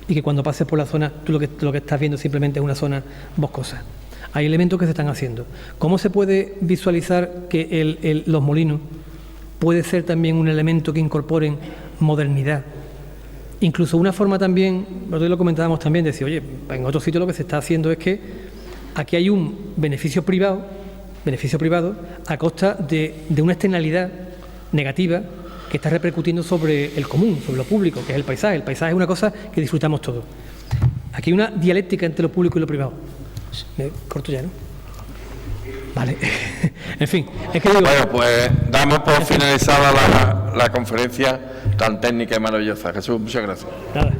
Y que cuando pases por la zona, tú lo que estás viendo simplemente es una zona boscosa. Hay elementos que se están haciendo. ¿Cómo se puede visualizar que los molinos puede ser también un elemento que incorporen modernidad? Incluso una forma también, nosotros lo comentábamos también, de decir, oye, en otro sitio lo que se está haciendo es que aquí hay un beneficio privado a costa de una externalidad negativa que está repercutiendo sobre el común, sobre lo público, que es el paisaje. El paisaje es una cosa que disfrutamos todos. Aquí hay una dialéctica entre lo público y lo privado. Me corto ya, ¿no? Vale. En fin, es que digo... Bueno, pues damos por finalizada la conferencia tan técnica y maravillosa. Jesús, muchas gracias. Nada.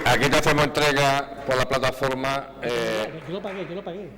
Aquí te hacemos entrega por la plataforma... Yo lo pagué.